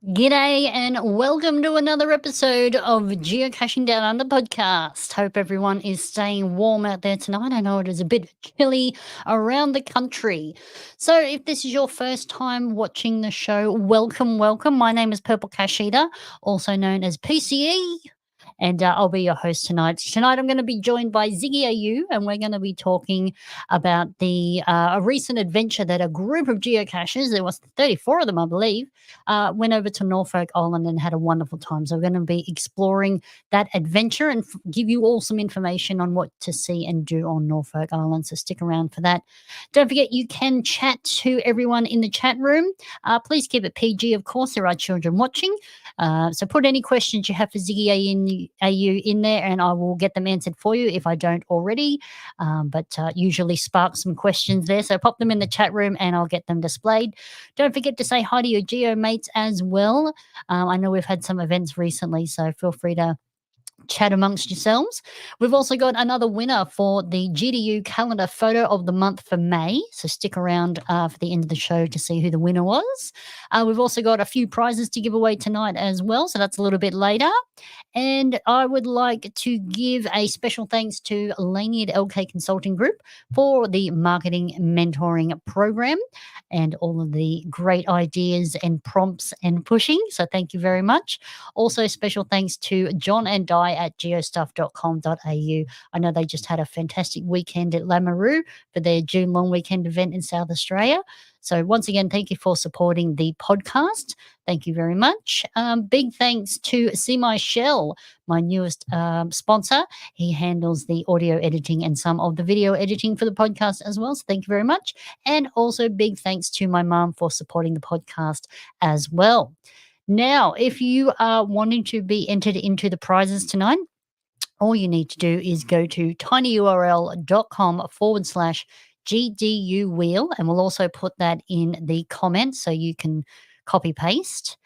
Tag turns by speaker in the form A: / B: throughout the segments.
A: G'day and welcome to another episode of Geocaching Down Under podcast. Hope everyone is staying warm out there tonight. I know it is a bit chilly around the country. So if this is your first time watching the show, welcome. My name is Purple Cash Eater, also known as PCE. And I'll be your host tonight. Tonight, I'm going to be joined by ziggiau, and we're going to be talking about a recent adventure that a group of geocachers, there was 34 of them, I believe, went over to Norfolk Island and had a wonderful time. So we're going to be exploring that adventure and give you all some information on what to see and do on Norfolk Island. So stick around for that. Don't forget, you can chat to everyone in the chat room. Please keep it PG, of course. There are children watching. So put any questions you have for Ziggy AU in there, and I will get them answered for you if I don't already. But usually spark some questions there. So pop them in the chat room and I'll get them displayed. Don't forget to say hi to your geo mates as well. I know we've had some events recently, so feel free to chat amongst yourselves. We've also got another winner for the GDU calendar photo of the month for May. So stick around for the end of the show to see who the winner was. We've also got a few prizes to give away tonight as well. So that's a little bit later. And I would like to give a special thanks to Laney at LK Consulting Group for the marketing mentoring program and all of the great ideas and prompts and pushing. So thank you very much. Also, special thanks to John and Di at geostuff.com.au. I know they just had a fantastic weekend at Lamoureux for their June long weekend event in South Australia. So once again, thank you for supporting the podcast. Thank you very much. Big thanks to See My Shell, my newest sponsor. He handles the audio editing and some of the video editing for the podcast as well. So thank you very much. And also big thanks to my mom for supporting the podcast as well. Now, if you are wanting to be entered into the prizes tonight, all you need to do is go to tinyurl.com/GDU wheel, and we'll also put that in the comments so you can copy paste.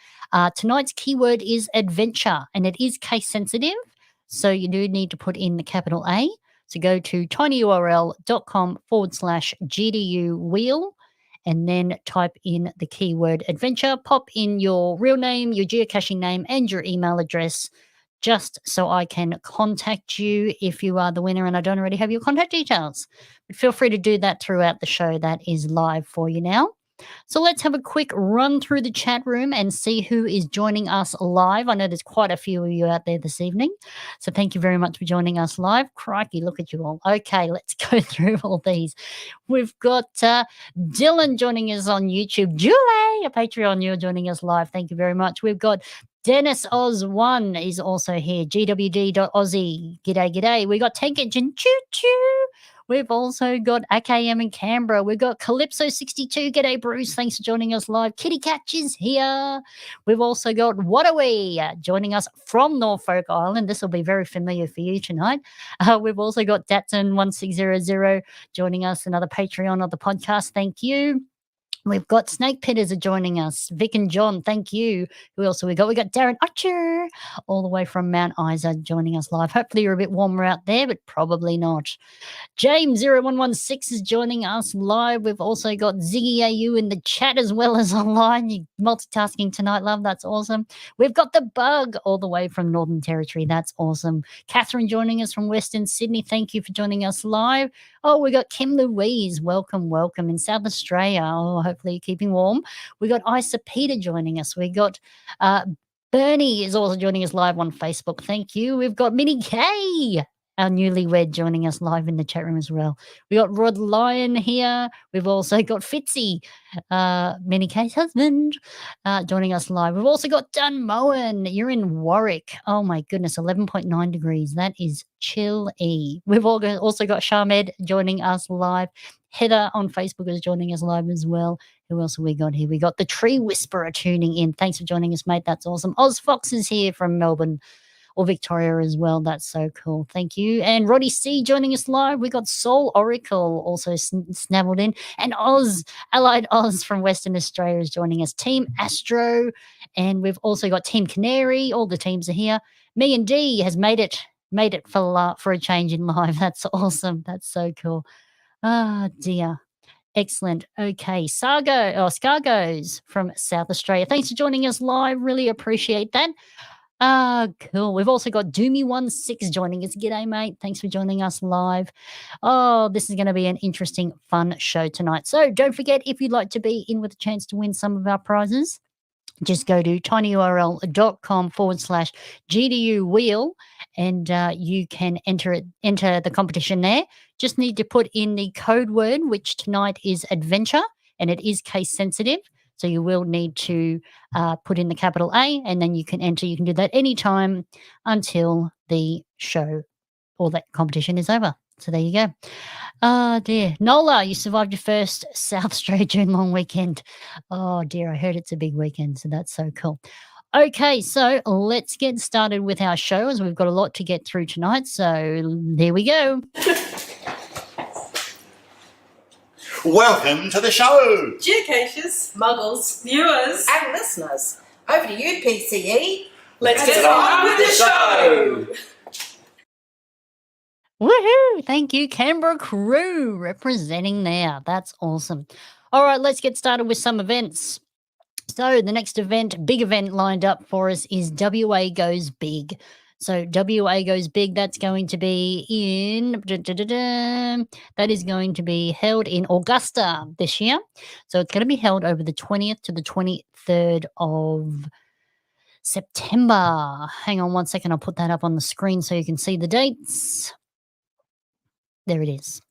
A: Tonight's keyword is adventure, and it is case sensitive, so you do need to put in the capital A. So go to tinyurl.com/GDU wheel and then type in the keyword adventure. Pop in your real name, your geocaching name, and your email address just so I can contact you if you are the winner and I don't already have your contact details. But feel free to do that throughout the show. That is live for you now. So let's have a quick run through the chat room and see who is joining us live. I know there's quite a few of you out there this evening. So thank you very much for joining us live. Crikey, look at you all. Okay, let's go through all these. We've got Dylan joining us on YouTube. Julie, a Patreon, you're joining us live. Thank you very much. We've got Dennis Oz1 is also here. GWD.Aussie. G'day. We got Tank Engine Choo Choo. We've also got AKM in Canberra. We've got Calypso62. G'day, Bruce. Thanks for joining us live. Kitty Catch is here. We've also got What Are We joining us from Norfolk Island. This will be very familiar for you tonight. We've also got Datsun1600 joining us, another Patreon of the podcast. Thank you. We've got Snake Pitters are joining us. Vic and John, thank you. Who else have we got? We got Darren Archer all the way from Mount Isa joining us live. Hopefully you're a bit warmer out there, but probably not. James0116 is joining us live. We've also got Ziggy AU in the chat as well as online. You're multitasking tonight, love. That's awesome. We've got the Bug all the way from Northern Territory. That's awesome. Catherine joining us from Western Sydney. Thank you for joining us live. Oh, we got Kim Louise. Welcome in South Australia. Oh, hopefully you're keeping warm. We got Isa Peter joining us. We got Bernie is also joining us live on Facebook. Thank you. We've got Minnie K, our newlywed, joining us live in the chat room as well. We got Rod Lyon here. We've also got Fitzy, Minnie K's husband, joining us live. We've also got Dun Moen. You're in Warwick. Oh my goodness, 11.9 degrees. That is chilly. We've also got Shamed joining us live. Heather on Facebook is joining us live as well. Who else have we got here? We got the Tree Whisperer tuning in. Thanks for joining us, mate. That's awesome. Oz Fox is here from Melbourne or Victoria as well. That's so cool. Thank you. And Roddy C joining us live. We got Soul Oracle also snaveled in. And Oz, Allied Oz from Western Australia is joining us. Team Astro. And we've also got Team Canary. All the teams are here. Me and D has made it for a change in live. That's awesome. That's so cool. Ah, dear. Excellent. Okay. Scargoes from South Australia. Thanks for joining us live. Really appreciate that. Cool. We've also got Doomy16 joining us. G'day, mate. Thanks for joining us live. Oh, this is going to be an interesting, fun show tonight. So don't forget, if you'd like to be in with a chance to win some of our prizes, just go to tinyurl.com/GDU wheel and you can enter the competition there. Just need to put in the code word, which tonight is adventure, and it is case sensitive. So you will need to put in the capital A, and then you can enter. You can do that anytime until the show or that competition is over. So there you go. Oh, dear. Nola, you survived your first South Australia June long weekend. Oh, dear. I heard it's a big weekend, so that's so cool. Okay, so let's get started with our show as we've got a lot to get through tonight. So there we go.
B: Welcome to the show!
C: Geocachers, muggles, viewers,
D: and listeners. Over to you, PCE.
C: Let's get on with the show!
A: Woohoo! Thank you, Canberra crew, representing there. That's awesome. All right, let's get started with some events. So the next big event lined up for us is WA Goes Big. So WA Goes Big, that's going to be that is going to be held in Augusta this year. So it's going to be held over the 20th to the 23rd of September. Hang on one second, I'll put that up on the screen so you can see the dates. There it is.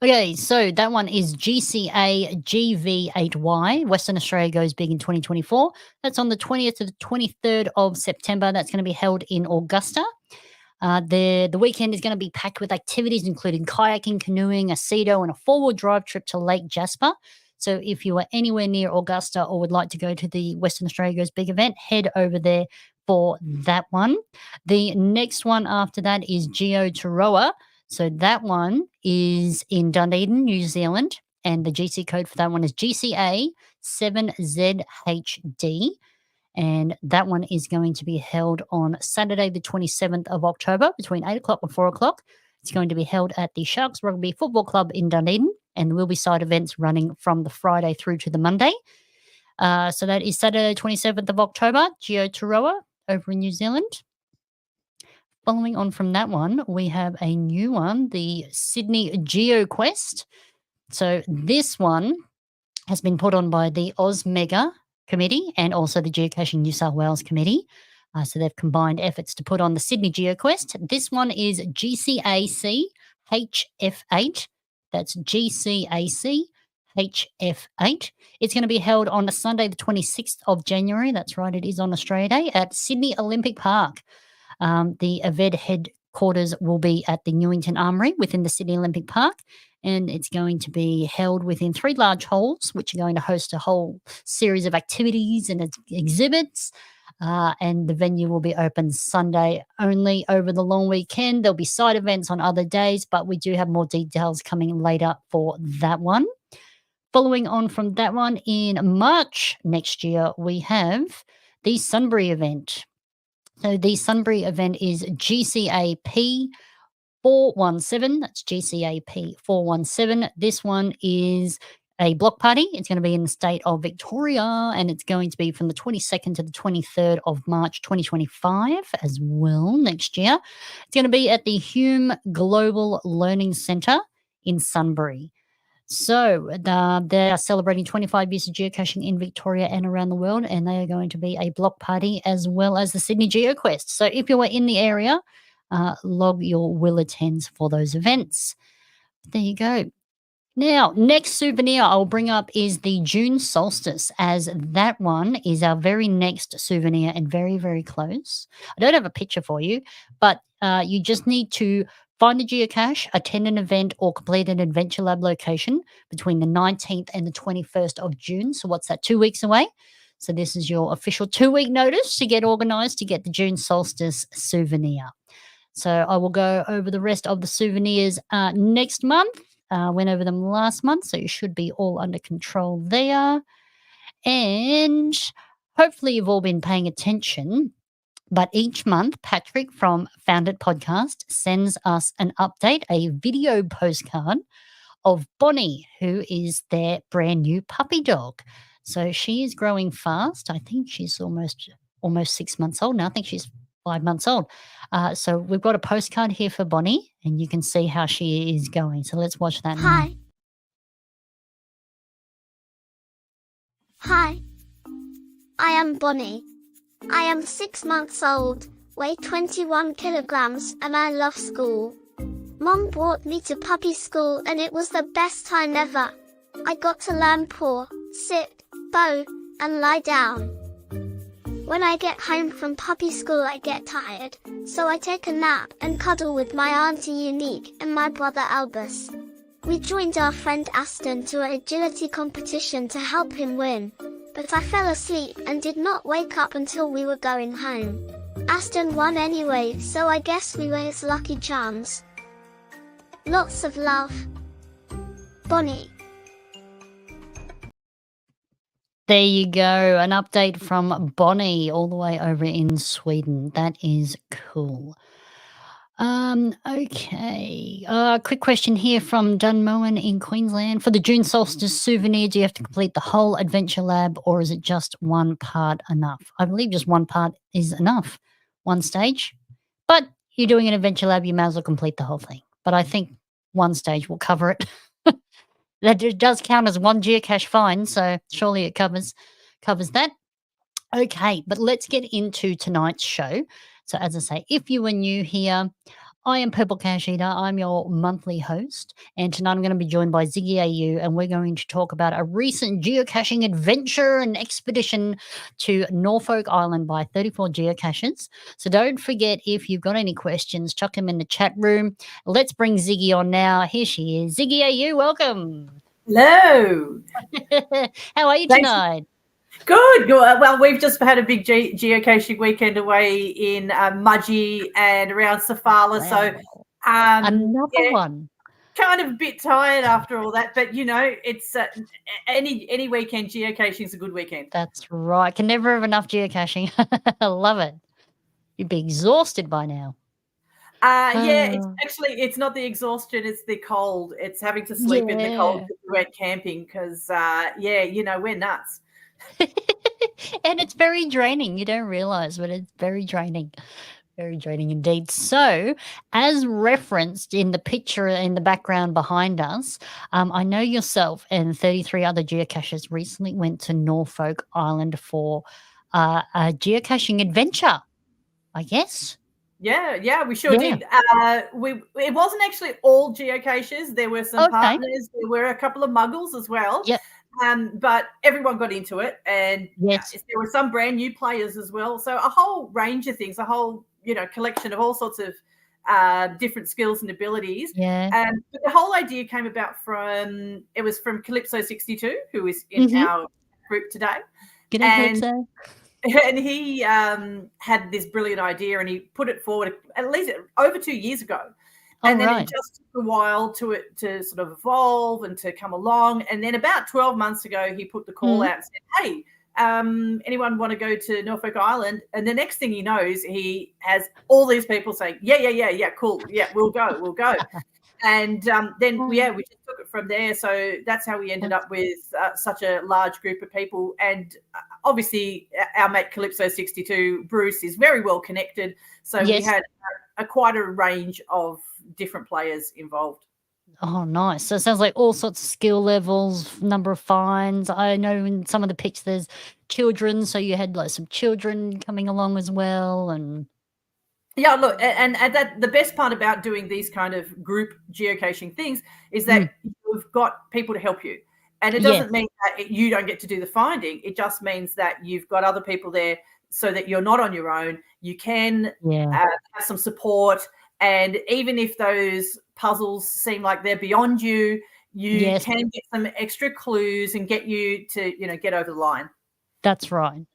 A: Okay, so that one is GCA GV8Y. Western Australia Goes Big in 2024. That's on the 20th to the 23rd of September. That's going to be held in Augusta. The weekend is going to be packed with activities including kayaking, canoeing, a Cedo, and a four-wheel drive trip to Lake Jasper. So if you are anywhere near Augusta or would like to go to the Western Australia Goes Big event, head over there for that one. The next one after that is Geocacher. So that one is in Dunedin, New Zealand, and the GC code for that one is GCA 7ZHD. And that one is going to be held on Saturday, the 27th of October, between 8 o'clock and 4 o'clock. It's going to be held at the Sharks Rugby Football Club in Dunedin, and there will be side events running from the Friday through to the Monday. So that is Saturday, 27th of October, Geocacher over in New Zealand. Following on from that one, we have a new one, the Sydney GeoQuest. So this one has been put on by the OzMega Committee and also the Geocaching New South Wales Committee. So they've combined efforts to put on the Sydney GeoQuest. This one is GCAC HF8. That's GCAC HF8. It's going to be held on Sunday, the 26th of January. That's right, it is on Australia Day at Sydney Olympic Park. The event headquarters will be at the Newington Armoury within the Sydney Olympic Park, and it's going to be held within 3 large halls, which are going to host a whole series of activities and exhibits. And the venue will be open Sunday only over the long weekend. There'll be side events on other days, but we do have more details coming later for that one. Following on from that one, in March next year, we have the Sunbury event. So the Sunbury event is GCAP 417. That's GCAP 417. This one is a block party. It's going to be in the state of Victoria, and it's going to be from the 22nd to the 23rd of March 2025 as well next year. It's going to be at the Hume Global Learning Centre in Sunbury. So they are celebrating 25 years of geocaching in Victoria and around the world, and they are going to be a block party as well as the Sydney GeoQuest. So if you are in the area, log your will attends for those events. There you go. Now, next souvenir I'll bring up is the June solstice, as that one is our very next souvenir and very, very close. I don't have a picture for you, but you just need to find a geocache, attend an event, or complete an Adventure Lab location between the 19th and the 21st of June. So what's that, 2 weeks away? So this is your official 2-week notice to get organised to get the June solstice souvenir. So I will go over the rest of the souvenirs next month. Went over them last month, so you should be all under control there. And hopefully you've all been paying attention. But each month, Patrick from Found It Podcast sends us an update, a video postcard of Bonnie, who is their brand new puppy dog. So she is growing fast. I think she's almost 6 months old now. I think she's 5 months old. So we've got a postcard here for Bonnie, and you can see how she is going. So let's watch that now.
B: Hi. Hi. I am Bonnie. I am 6 months old, weigh 21 kilograms, and I love school. Mom brought me to puppy school and it was the best time ever. I got to learn paw, sit, bow, and lie down. When I get home from puppy school I get tired, so I take a nap and cuddle with my auntie Unique and my brother Albus. We joined our friend Aston to an agility competition to help him win, but I fell asleep and did not wake up until we were going home. Aston won anyway, so I guess we were his lucky charms. Lots of love. Bonnie.
A: There you go. An update from Bonnie all the way over in Sweden. That is cool. Okay. Quick question here from Dunmowen in Queensland. For the June solstice souvenir, do you have to complete the whole adventure lab or is it just one part enough? I believe just one part is enough. One stage. But you're doing an adventure lab, you may as well complete the whole thing. But I think one stage will cover it. That does count as one geocache find, so surely it covers that. Okay, but let's get into tonight's show. So as I say, if you are new here, I am Purple Cash Eater. I'm your monthly host, and tonight I'm going to be joined by ziggiau, and we're going to talk about a recent geocaching adventure and expedition to Norfolk Island by 34 geocachers. So don't forget, if you've got any questions, chuck them in the chat room. Let's bring Ziggy on now. Here she is. Ziggiau, welcome.
D: Hello.
A: How are you
D: Thanks.
A: tonight?
D: Good. Well, we've just had a big geocaching weekend away in Mudgee and around Safala.
A: Wow.
D: So
A: Another one.
D: kind of a bit tired after all that, but it's any weekend geocaching is a good weekend.
A: That's right. Can never have enough geocaching. I love it. You'd be exhausted by now.
D: Yeah, it's not the exhaustion, it's the cold. It's having to sleep in the cold because we went camping because we're nuts.
A: And it's very draining. You don't realize, but it's very draining. Very draining indeed. So, as referenced in the picture in the background behind us, I know yourself and 33 other geocachers recently went to Norfolk Island for a geocaching adventure, I guess.
D: Yeah, we sure did. It wasn't actually all geocachers. There were some partners. There were a couple of muggles as well.
A: Yep.
D: But everyone got into it, and
A: yes,
D: there were some brand new players as well. So a whole range of things, a whole collection of all sorts of different skills and abilities.
A: Yeah.
D: But the whole idea came about from Calypso 62, who is in our group today.
A: Good Calypso.
D: And he had this brilliant idea, and he put it forward at least over 2 years ago. And then it just took a while to sort of evolve and to come along. And then about 12 months ago, he put the call out and said, hey, anyone want to go to Norfolk Island? And the next thing he knows, he has all these people saying, yeah, cool. Yeah, we'll go. And then, we just took it from there. So that's how we ended up with such a large group of people. And obviously, our mate Calypso 62, Bruce, is very well connected. So we had quite a range of different players involved.
A: Oh, nice. So it sounds like all sorts of skill levels, number of finds. I know in some of the pictures there's children, so you had like some children coming along as well. And
D: yeah, look, and that the best part about doing these kind of group geocaching things is that you've got people to help you. And it doesn't mean that you don't get to do the finding. It just means that you've got other people there so that you're not on your own. You can have some support. And even if those puzzles seem like they're beyond you, you can get some extra clues and get you to, get over the line.
A: That's right.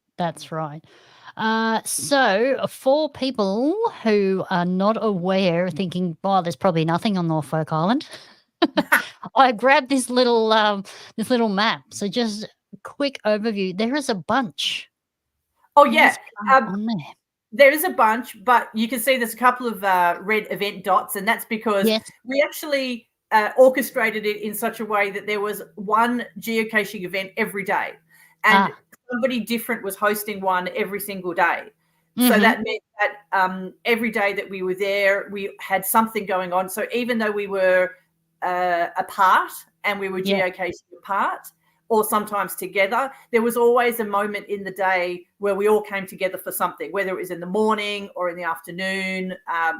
A: So for people who are not aware, thinking, "Oh, there's probably nothing on Norfolk Island," I grabbed this little map. So just a quick overview. There is a bunch.
D: Oh yeah,
A: on there.
D: There is a bunch, but you can see there's a couple of red event dots, and that's because we actually orchestrated it in such a way that there was one geocaching event every day, and somebody different was hosting one every single day. So that meant that every day that we were there, we had something going on. So even though we were apart and we were geocaching apart, or sometimes together, there was always a moment in the day where we all came together for something, whether it was in the morning or in the afternoon.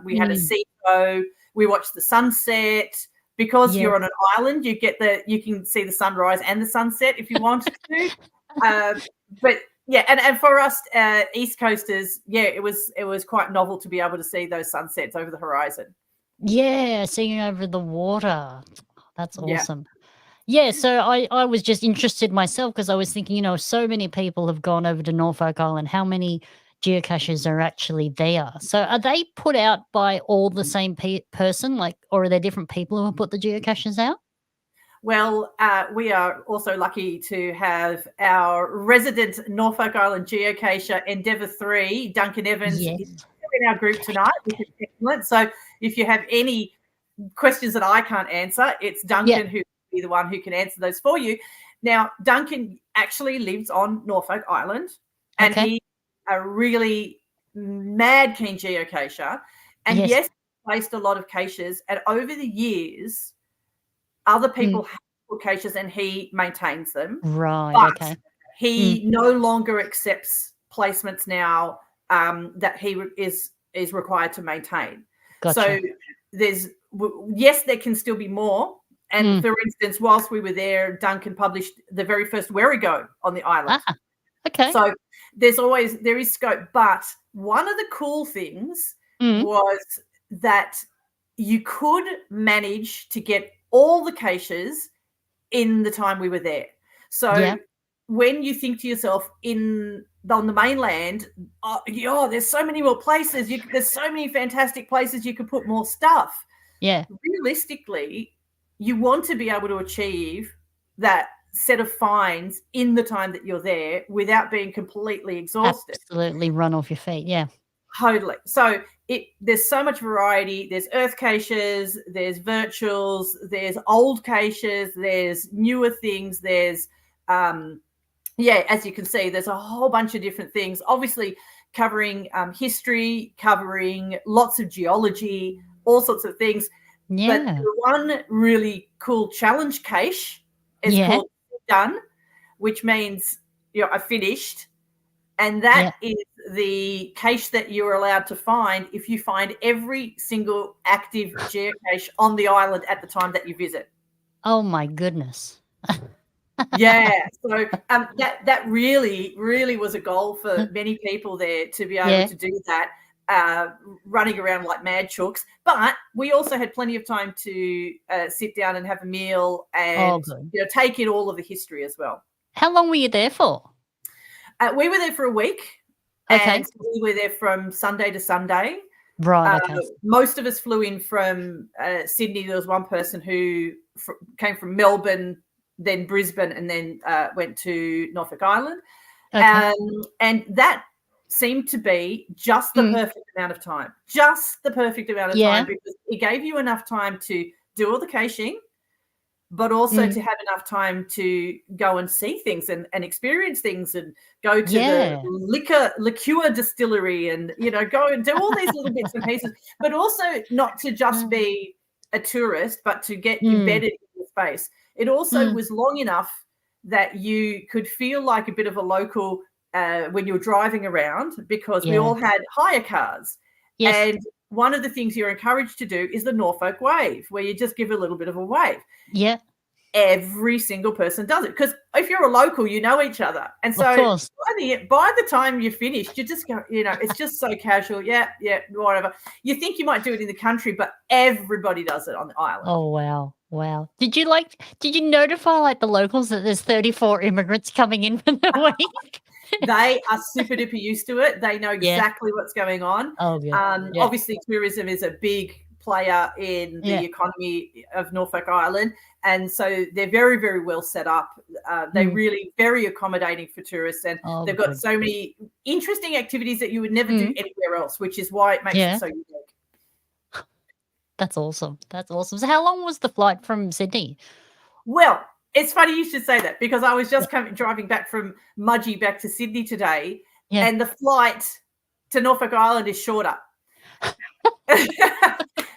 D: We had a sea show. We watched the sunset. Because you're on an island, you can see the sunrise and the sunset if you wanted to. But yeah, and for us East Coasters, it was quite novel to be able to see those sunsets over the horizon.
A: Yeah, seeing over the water. That's awesome. Yeah, so I was just interested myself because I was thinking, so many people have gone over to Norfolk Island. How many geocaches are actually there? So are they put out by all the same person, or are there different people who put the geocaches out?
D: Well, we are also lucky to have our resident Norfolk Island geocacher, Endeavour 3, Duncan Evans, in our group tonight, which is excellent. So if you have any questions that I can't answer, it's Duncan who will be the one who can answer those for you. Now, Duncan actually lives on Norfolk Island, and he's a really mad keen geocacher. And yes, he placed a lot of caches, and over the years, other people have put caches and he maintains them.
A: Right,
D: but he no longer accepts placements now that he is required to maintain.
A: Gotcha.
D: So there can still be more. And for instance, whilst we were there, Duncan published the very first Where-we-go on the island. So there is scope. But one of the cool things was that you could manage to get all the caches in the time we were there. So when you think to yourself on the mainland, there's so many more places. There's so many fantastic places you could put more stuff.
A: Yeah.
D: Realistically, you want to be able to achieve that set of finds in the time that you're there without being completely exhausted.
A: Absolutely run off your feet. Yeah.
D: Totally. So there's so much variety. There's earth caches, there's virtuals, there's old caches, there's newer things. There's, as you can see, there's a whole bunch of different things, obviously covering history, covering lots of geology, all sorts of things.
A: Yeah.
D: But the one really cool challenge cache is called Done, which means I finished. And that is the cache that you're allowed to find if you find every single active geocache on the island at the time that you visit.
A: Oh my goodness.
D: So that really, really was a goal for many people there to be able to do that, running around like mad chooks. But we also had plenty of time to sit down and have a meal and take in all of the history as well.
A: How long were you there for?
D: We were there for a week. And we were there from Sunday to Sunday.
A: Right.
D: Most of us flew in from Sydney. There was one person who came from Melbourne, then Brisbane, and then went to Norfolk Island. And that seemed to be just the perfect amount of time. Just the perfect amount of time, because it gave you enough time to do all the caching, but also to have enough time to go and see things and experience things and go to the liqueur distillery and, go and do all these little bits and pieces, but also not to just be a tourist, but to get embedded in the space. It also was long enough that you could feel like a bit of a local when you're driving around, because we all had hire cars. Yes. And one of the things you're encouraged to do is the Norfolk wave, where you just give a little bit of a wave.
A: Yeah.
D: Every single person does it, because if you're a local, you know each other. And so by the time you're finished, you just go, it's just so casual. Yeah, whatever. You think you might do it in the country, but everybody does it on the island.
A: Oh, wow. Did you notify the locals that there's 34 immigrants coming in for the week?
D: They are super duper used to it. They know exactly what's going on.
A: Oh, yeah.
D: Obviously, tourism is a big player in the economy of Norfolk Island, and so they're very, very well set up. They're really very accommodating for tourists, and they've got so many interesting activities that you would never do anywhere else, which is why it makes it so unique.
A: That's awesome. That's awesome. So how long was the flight from Sydney?
D: Well, it's funny you should say that because I was
A: Yeah.
D: just driving back from Mudgee back to Sydney today,
A: Yeah.
D: and the flight to Norfolk Island is shorter.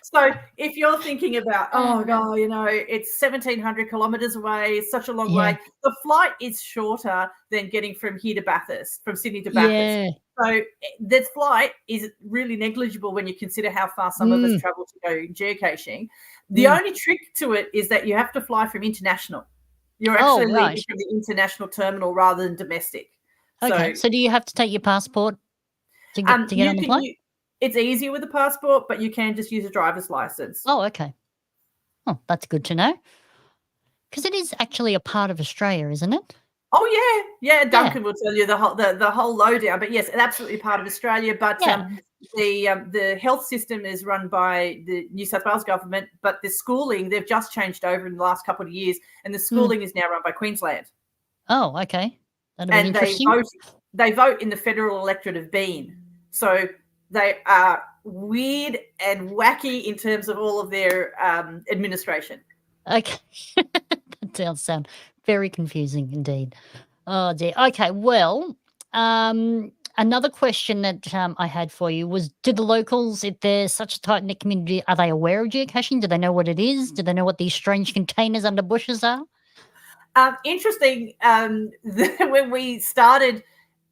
D: So if you're thinking about, oh God, it's 1,700 kilometers away, it's such a long way. The flight is shorter than getting from here to Bathurst, from Sydney to Bathurst.
A: Yeah.
D: So this flight is really negligible when you consider how far some of us travel to go geocaching. The only trick to it is that you have to fly from international. You're actually leaving from the international terminal rather than domestic.
A: Okay. So do you have to take your passport to get on the flight?
D: It's easier with a passport, but you can just use a driver's license.
A: Oh, okay. Oh, that's good to know. Because it is actually a part of Australia, isn't it?
D: Oh yeah. Duncan will tell you the whole lowdown. But yes, it's absolutely part of Australia. But the health system is run by the New South Wales government, but the schooling they've just changed over in the last couple of years, and the schooling is now run by Queensland.
A: Oh, okay. That'll
D: be
A: interesting.
D: They vote in the federal electorate of Bean. So they are weird and wacky in terms of all of their administration.
A: Okay. That does sound very confusing indeed. Oh, dear. Okay, well, another question that I had for you was, do the locals, if they're such a tight-knit community, are they aware of geocaching? Do they know what it is? Do they know what these strange containers under bushes are?
D: Interesting. When we started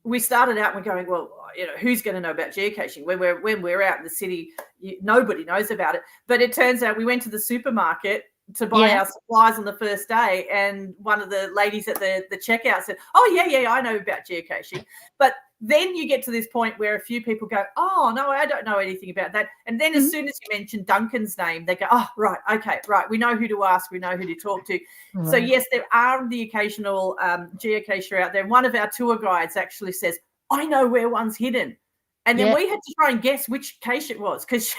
D: out, we're going, well, who's going to know about geocaching? When we're out in the city, nobody knows about it. But it turns out we went to the supermarket to buy our supplies on the first day, and one of the ladies at the checkout said, oh yeah, I know about geocaching. But then you get to this point where a few people go, oh no, I don't know anything about that. And then as soon as you mention Duncan's name, they go, oh right, okay, right, we know who to ask, we know who to talk to. Right. So yes, there are the occasional geocacher out there. One of our tour guides actually says, I know where one's hidden. And then we had to try and guess which cache it was, because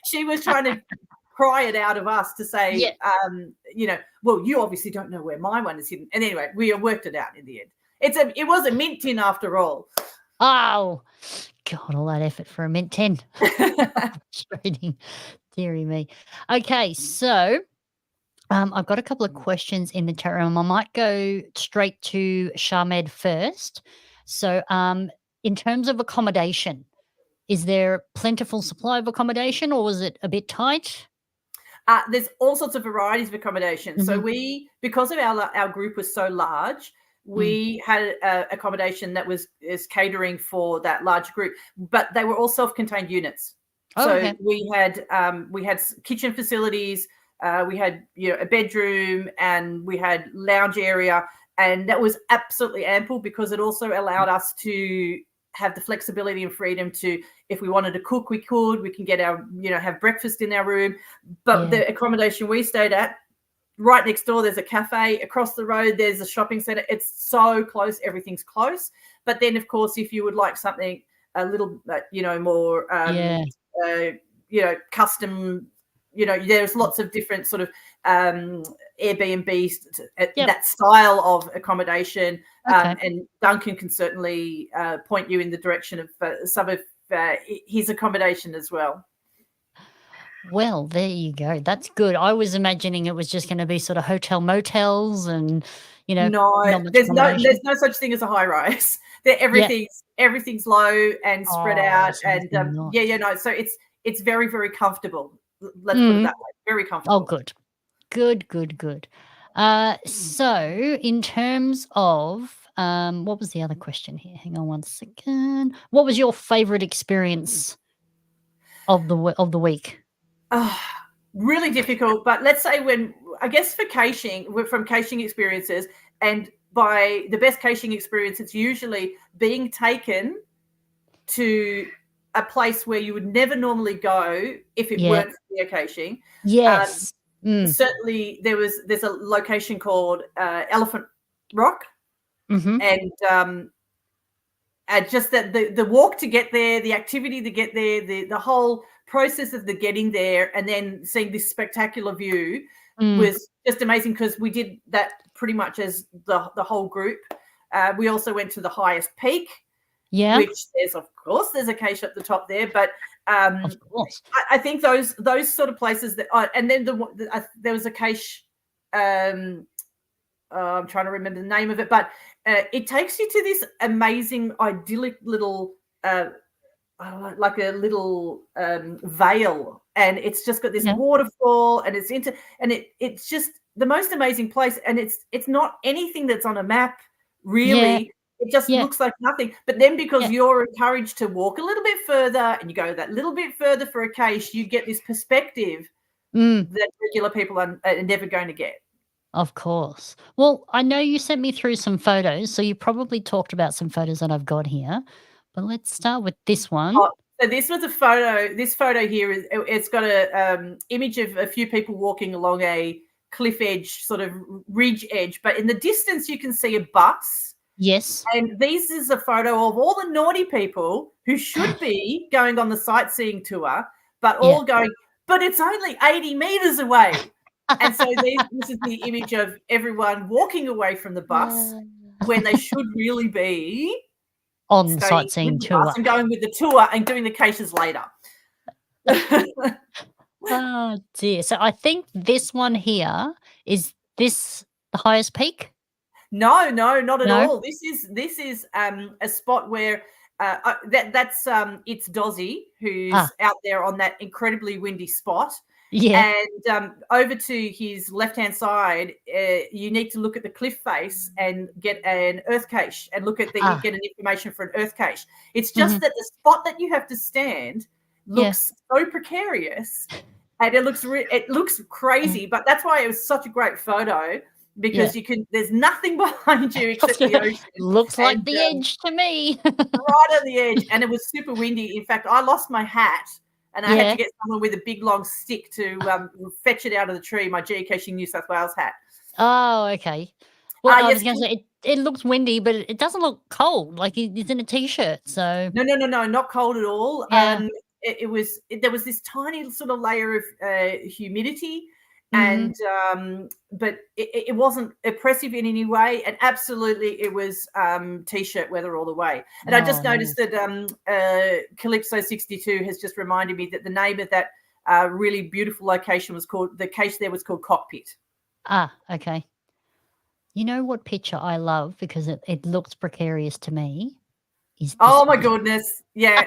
D: she was trying to pry it out of us to say, well, you obviously don't know where my one is hidden. And anyway, we worked it out in the end. It was a mint tin after all.
A: Oh, God, all that effort for a mint tin. Frustrating. Deary me. Okay, so I've got a couple of questions in the chat room. I might go straight to Shamed first. So in terms of accommodation, is there plentiful supply of accommodation, or was it a bit tight?
D: There's all sorts of varieties of accommodation. Mm-hmm. So because of our group was so large, we had accommodation that is catering for that large group, but they were all self-contained units. So we had kitchen facilities, we had a bedroom, and we had lounge area, and that was absolutely ample because it also allowed us to have the flexibility and freedom to, if we wanted to cook, we can get our have breakfast in our room. But the accommodation we stayed at, right next door, there's a cafe. Across the road, there's a shopping center. It's so close. Everything's close. But then, of course, if you would like something a little, more, custom, there's lots of different sort of Airbnb, that style of accommodation. And Duncan can certainly point you in the direction of some of his accommodation as well.
A: Well, there you go. That's good. I was imagining it was just going to be sort of hotel motels and,
D: no, there's no such thing as a high rise. Everything's low and spread out, and So it's very, very comfortable. Let's put it that way. Very comfortable.
A: Oh, good. So in terms of what was the other question here? Hang on one second. What was your favorite experience of the week?
D: Really difficult, but let's say for caching, from caching experiences, and by the best caching experience, it's usually being taken to a place where you would never normally go if it weren't for geocaching.
A: Yes.
D: Certainly there's a location called Elephant Rock, and just that the walk to get there, the activity to get there, the whole process of the getting there, and then seeing this spectacular view was just amazing, because we did that pretty much as the whole group. We also went to the highest peak, which there's a cache at the top there, but
A: Of course.
D: I think those sort of places that, and then there was a cache. I'm trying to remember the name of it, but it takes you to this amazing, idyllic little, like a little vale, and it's just got this waterfall, and it's just the most amazing place, and it's not anything that's on a map, really. It just looks like nothing. But then because you're encouraged to walk a little bit further and you go that little bit further for a cache, you get this perspective that regular people are never going to get.
A: Of course. Well, I know you sent me through some photos, so you probably talked about some photos that I've got here. But let's start with this one.
D: So this was a photo. This photo here it's got a image of a few people walking along a cliff edge, sort of ridge edge. But in the distance, you can see a bus.
A: Yes.
D: And this is a photo of all the naughty people who should be going on the sightseeing tour, but all going, but it's only 80 meters away. And so this is the image of everyone walking away from the bus when they should really be
A: on the sightseeing tour
D: and going with the tour and doing the caches later.
A: Oh dear. So I think this one here, is this the highest peak?
D: No, not at all. This is a spot where that's it's Dozzy who's out there on that incredibly windy spot.
A: Yeah.
D: And over to his left-hand side, you need to look at the cliff face and get an earth cache and look at you get an information for an earth cache. It's just that the spot that you have to stand looks so precarious, and it looks crazy. But that's why it was such a great photo. Because there's nothing behind you except the ocean.
A: Looks like the edge to me.
D: Right on the edge. And it was super windy. In fact, I lost my hat and I had to get someone with a big long stick to fetch it out of the tree, my Geocaching New South Wales hat.
A: Oh, okay. Well, I was going to say, it looks windy, but it doesn't look cold. Like he's in a T-shirt, so.
D: No, not cold at all.
A: Yeah.
D: There was this tiny sort of layer of humidity. And but it wasn't oppressive in any way, and absolutely it was T-shirt weather all the way. And I just noticed that Calypso 62 has just reminded me that the name of that really beautiful location was called, the cache there was called Cockpit.
A: Okay. You know what picture I love, because it looks precarious to me, is this
D: my goodness, yeah.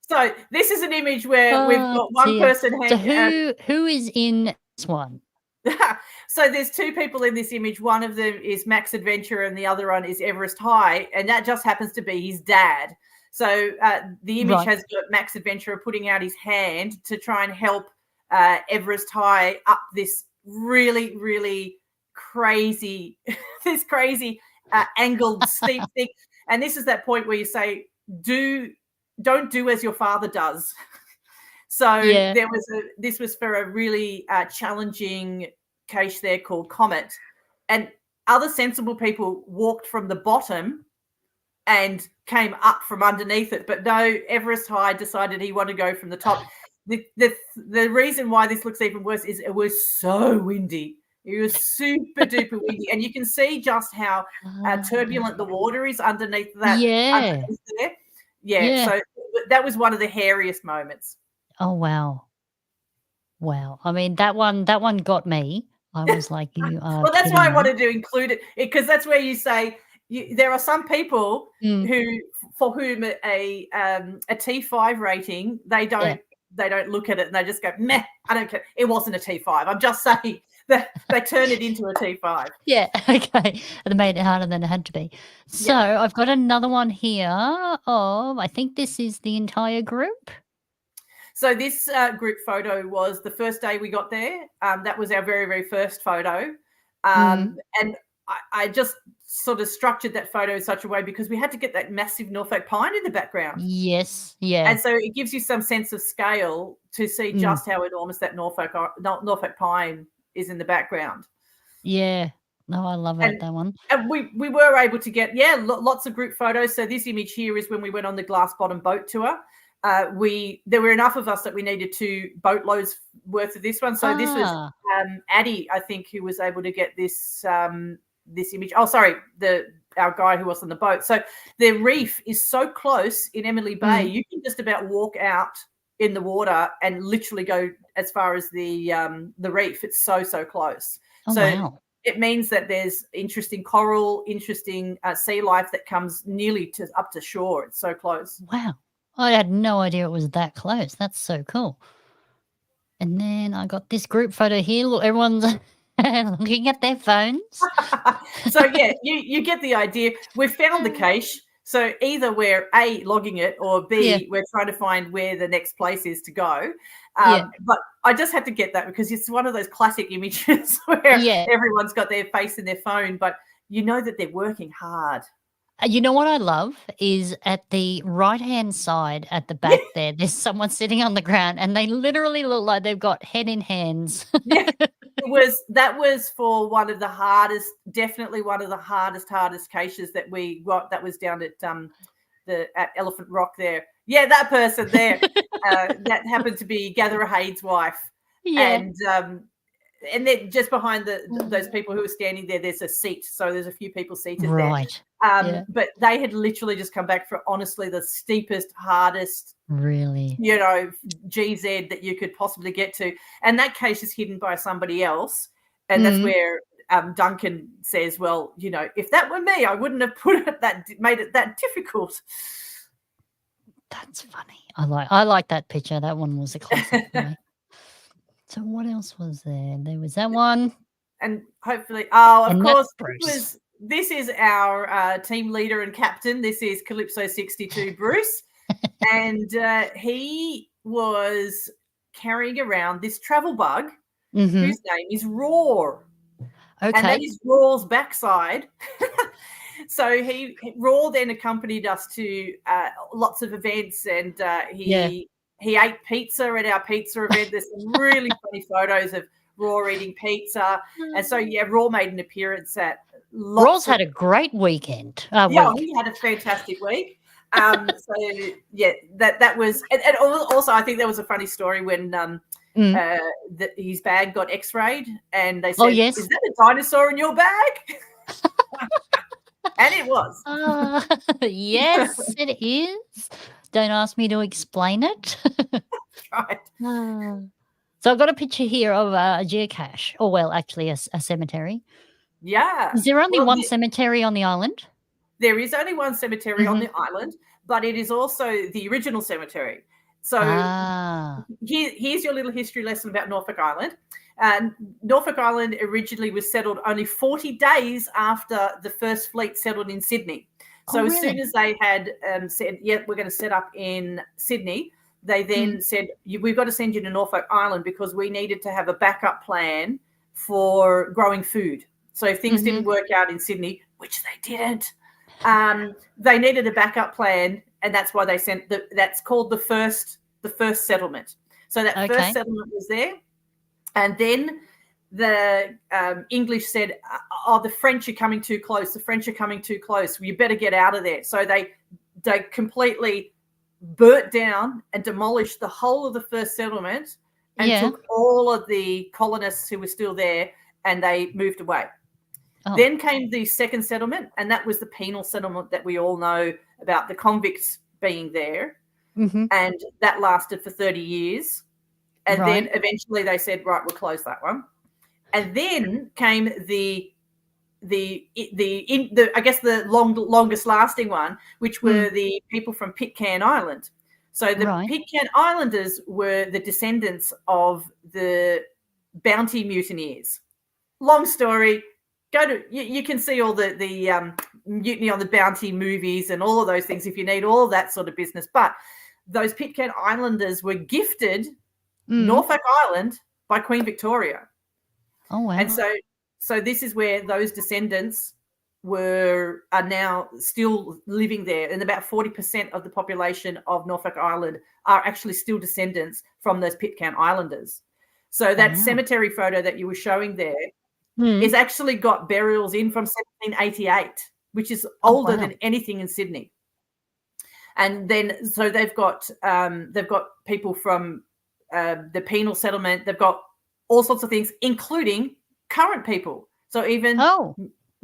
D: So this is an image where we've got one person hanging.
A: So who is in this one?
D: So there's two people in this image. One of them is Max Adventure and the other one is Everest High, and that just happens to be his dad. So the image has got Max Adventurer putting out his hand to try and help Everest High up this really, really crazy, angled steep thing. And this is that point where you say, don't do as your father does. So this was for a really challenging cache there called Comet, and other sensible people walked from the bottom and came up from underneath it. But no, Everest High decided he wanted to go from the top. The reason why this looks even worse is it was so windy. It was super duper windy, and you can see just how turbulent the water is underneath that. Underneath there. So that was one of the hairiest moments.
A: Oh wow. I mean, that one got me. I was like, you are.
D: Well, that's why I wanted to include it, because that's where you say there are some people for whom a T5 rating, they don't look at it and they just go, meh, I don't care. It wasn't a T5. I'm just saying that they turn it into a T5.
A: Yeah, okay. They made it harder than it had to be. So I've got another one here of, I think this is the entire group.
D: So this group photo was the first day we got there. That was our very, very first photo. And I just sort of structured that photo in such a way because we had to get that massive Norfolk pine in the background.
A: Yes, yeah.
D: And so it gives you some sense of scale to see just how enormous that Norfolk pine is in the background.
A: Yeah. No, I love that one.
D: And we were able to get, lots of group photos. So this image here is when we went on the glass bottom boat tour. There were enough of us that we needed 2 boatloads worth of this one. So this was Addie, I think, who was able to get this this image. Oh, sorry, the our guy who was on the boat. So the reef is so close in Emily Bay, you can just about walk out in the water and literally go as far as the reef. It's so close.
A: Oh,
D: so
A: wow.
D: it means that there's interesting coral, interesting sea life that comes nearly up to shore. It's so close.
A: Wow. I had no idea it was that close. That's so cool. And then I got this group photo here. Look, everyone's looking at their phones.
D: So, yeah, you get the idea. We've found the cache. So either we're A, logging it, or B, we're trying to find where the next place is to go. But I just had to get that because it's one of those classic images where everyone's got their face in their phone, but you know that they're working hard.
A: You know what I love is at the right-hand side at the back there's someone sitting on the ground and they literally look like they've got head in hands.
D: That was for one of the hardest, definitely one of the hardest caches that we got. That was down at Elephant Rock there. Yeah, that person there. That happened to be Gatherer Hayde's wife. Yeah. And then just behind those people who are standing there, there's a seat. So there's a few people seated there. But they had literally just come back for honestly the steepest, hardest,
A: really,
D: GZ that you could possibly get to. And that cache is hidden by somebody else. And that's where Duncan says, well, if that were me, I wouldn't have made it that difficult.
A: That's funny. I like that picture. That one was a classic for me. So what else was there? There was that one.
D: And hopefully, of course, this is our team leader and captain. This is Calypso 62, Bruce. And he was carrying around this travel bug whose name is Roar. Okay. And that is Roar's backside. So Roar then accompanied us to lots of events, and he ate pizza at our pizza event. There's some really funny photos of Roar eating pizza. And so, Roar made an appearance at
A: Roar's had a great weekend.
D: He had a fantastic week. That was – and also I think there was a funny story when his bag got x-rayed and they said, is that a dinosaur in your bag? And it was.
A: Yes, it is. Don't ask me to explain it.
D: Right.
A: So I've got a picture here of a geocache, or well, actually a cemetery.
D: Yeah.
A: Is there only one cemetery on the island?
D: There is only one cemetery on the island, but it is also the original cemetery. So here's your little history lesson about Norfolk Island. Norfolk Island originally was settled only 40 days after the first fleet settled in Sydney. So as soon as they had said, we're going to set up in Sydney, they then said, we've got to send you to Norfolk Island because we needed to have a backup plan for growing food. So if things didn't work out in Sydney, which they didn't, they needed a backup plan, and that's why they sent that's called the first settlement. So that first settlement was there, and then the English said, the French are coming too close. The French are coming too close. You better get out of there. So they completely burnt down and demolished the whole of the first settlement and took all of the colonists who were still there, and they moved away. Then came the second settlement, and that was the penal settlement that we all know about, the convicts being there. And that lasted for 30 years. And then eventually they said, right, we'll close that one. And then came the I guess the longest lasting one, which were the people from Pitcairn Island. So the Pitcairn Islanders were the descendants of the bounty mutineers. Long story. You can see all the Mutiny on the Bounty movies and all of those things if you need all that sort of business. But those Pitcairn Islanders were gifted Norfolk Island by Queen Victoria.
A: Oh, wow.
D: And so this is where those descendants are now still living there. And about 40% of the population of Norfolk Island are actually still descendants from those Pitcairn Islanders. So that cemetery photo that you were showing there is actually got burials in from 1788, which is older than anything in Sydney. And then so they've got people from the penal settlement. They've got all sorts of things, including current people. So even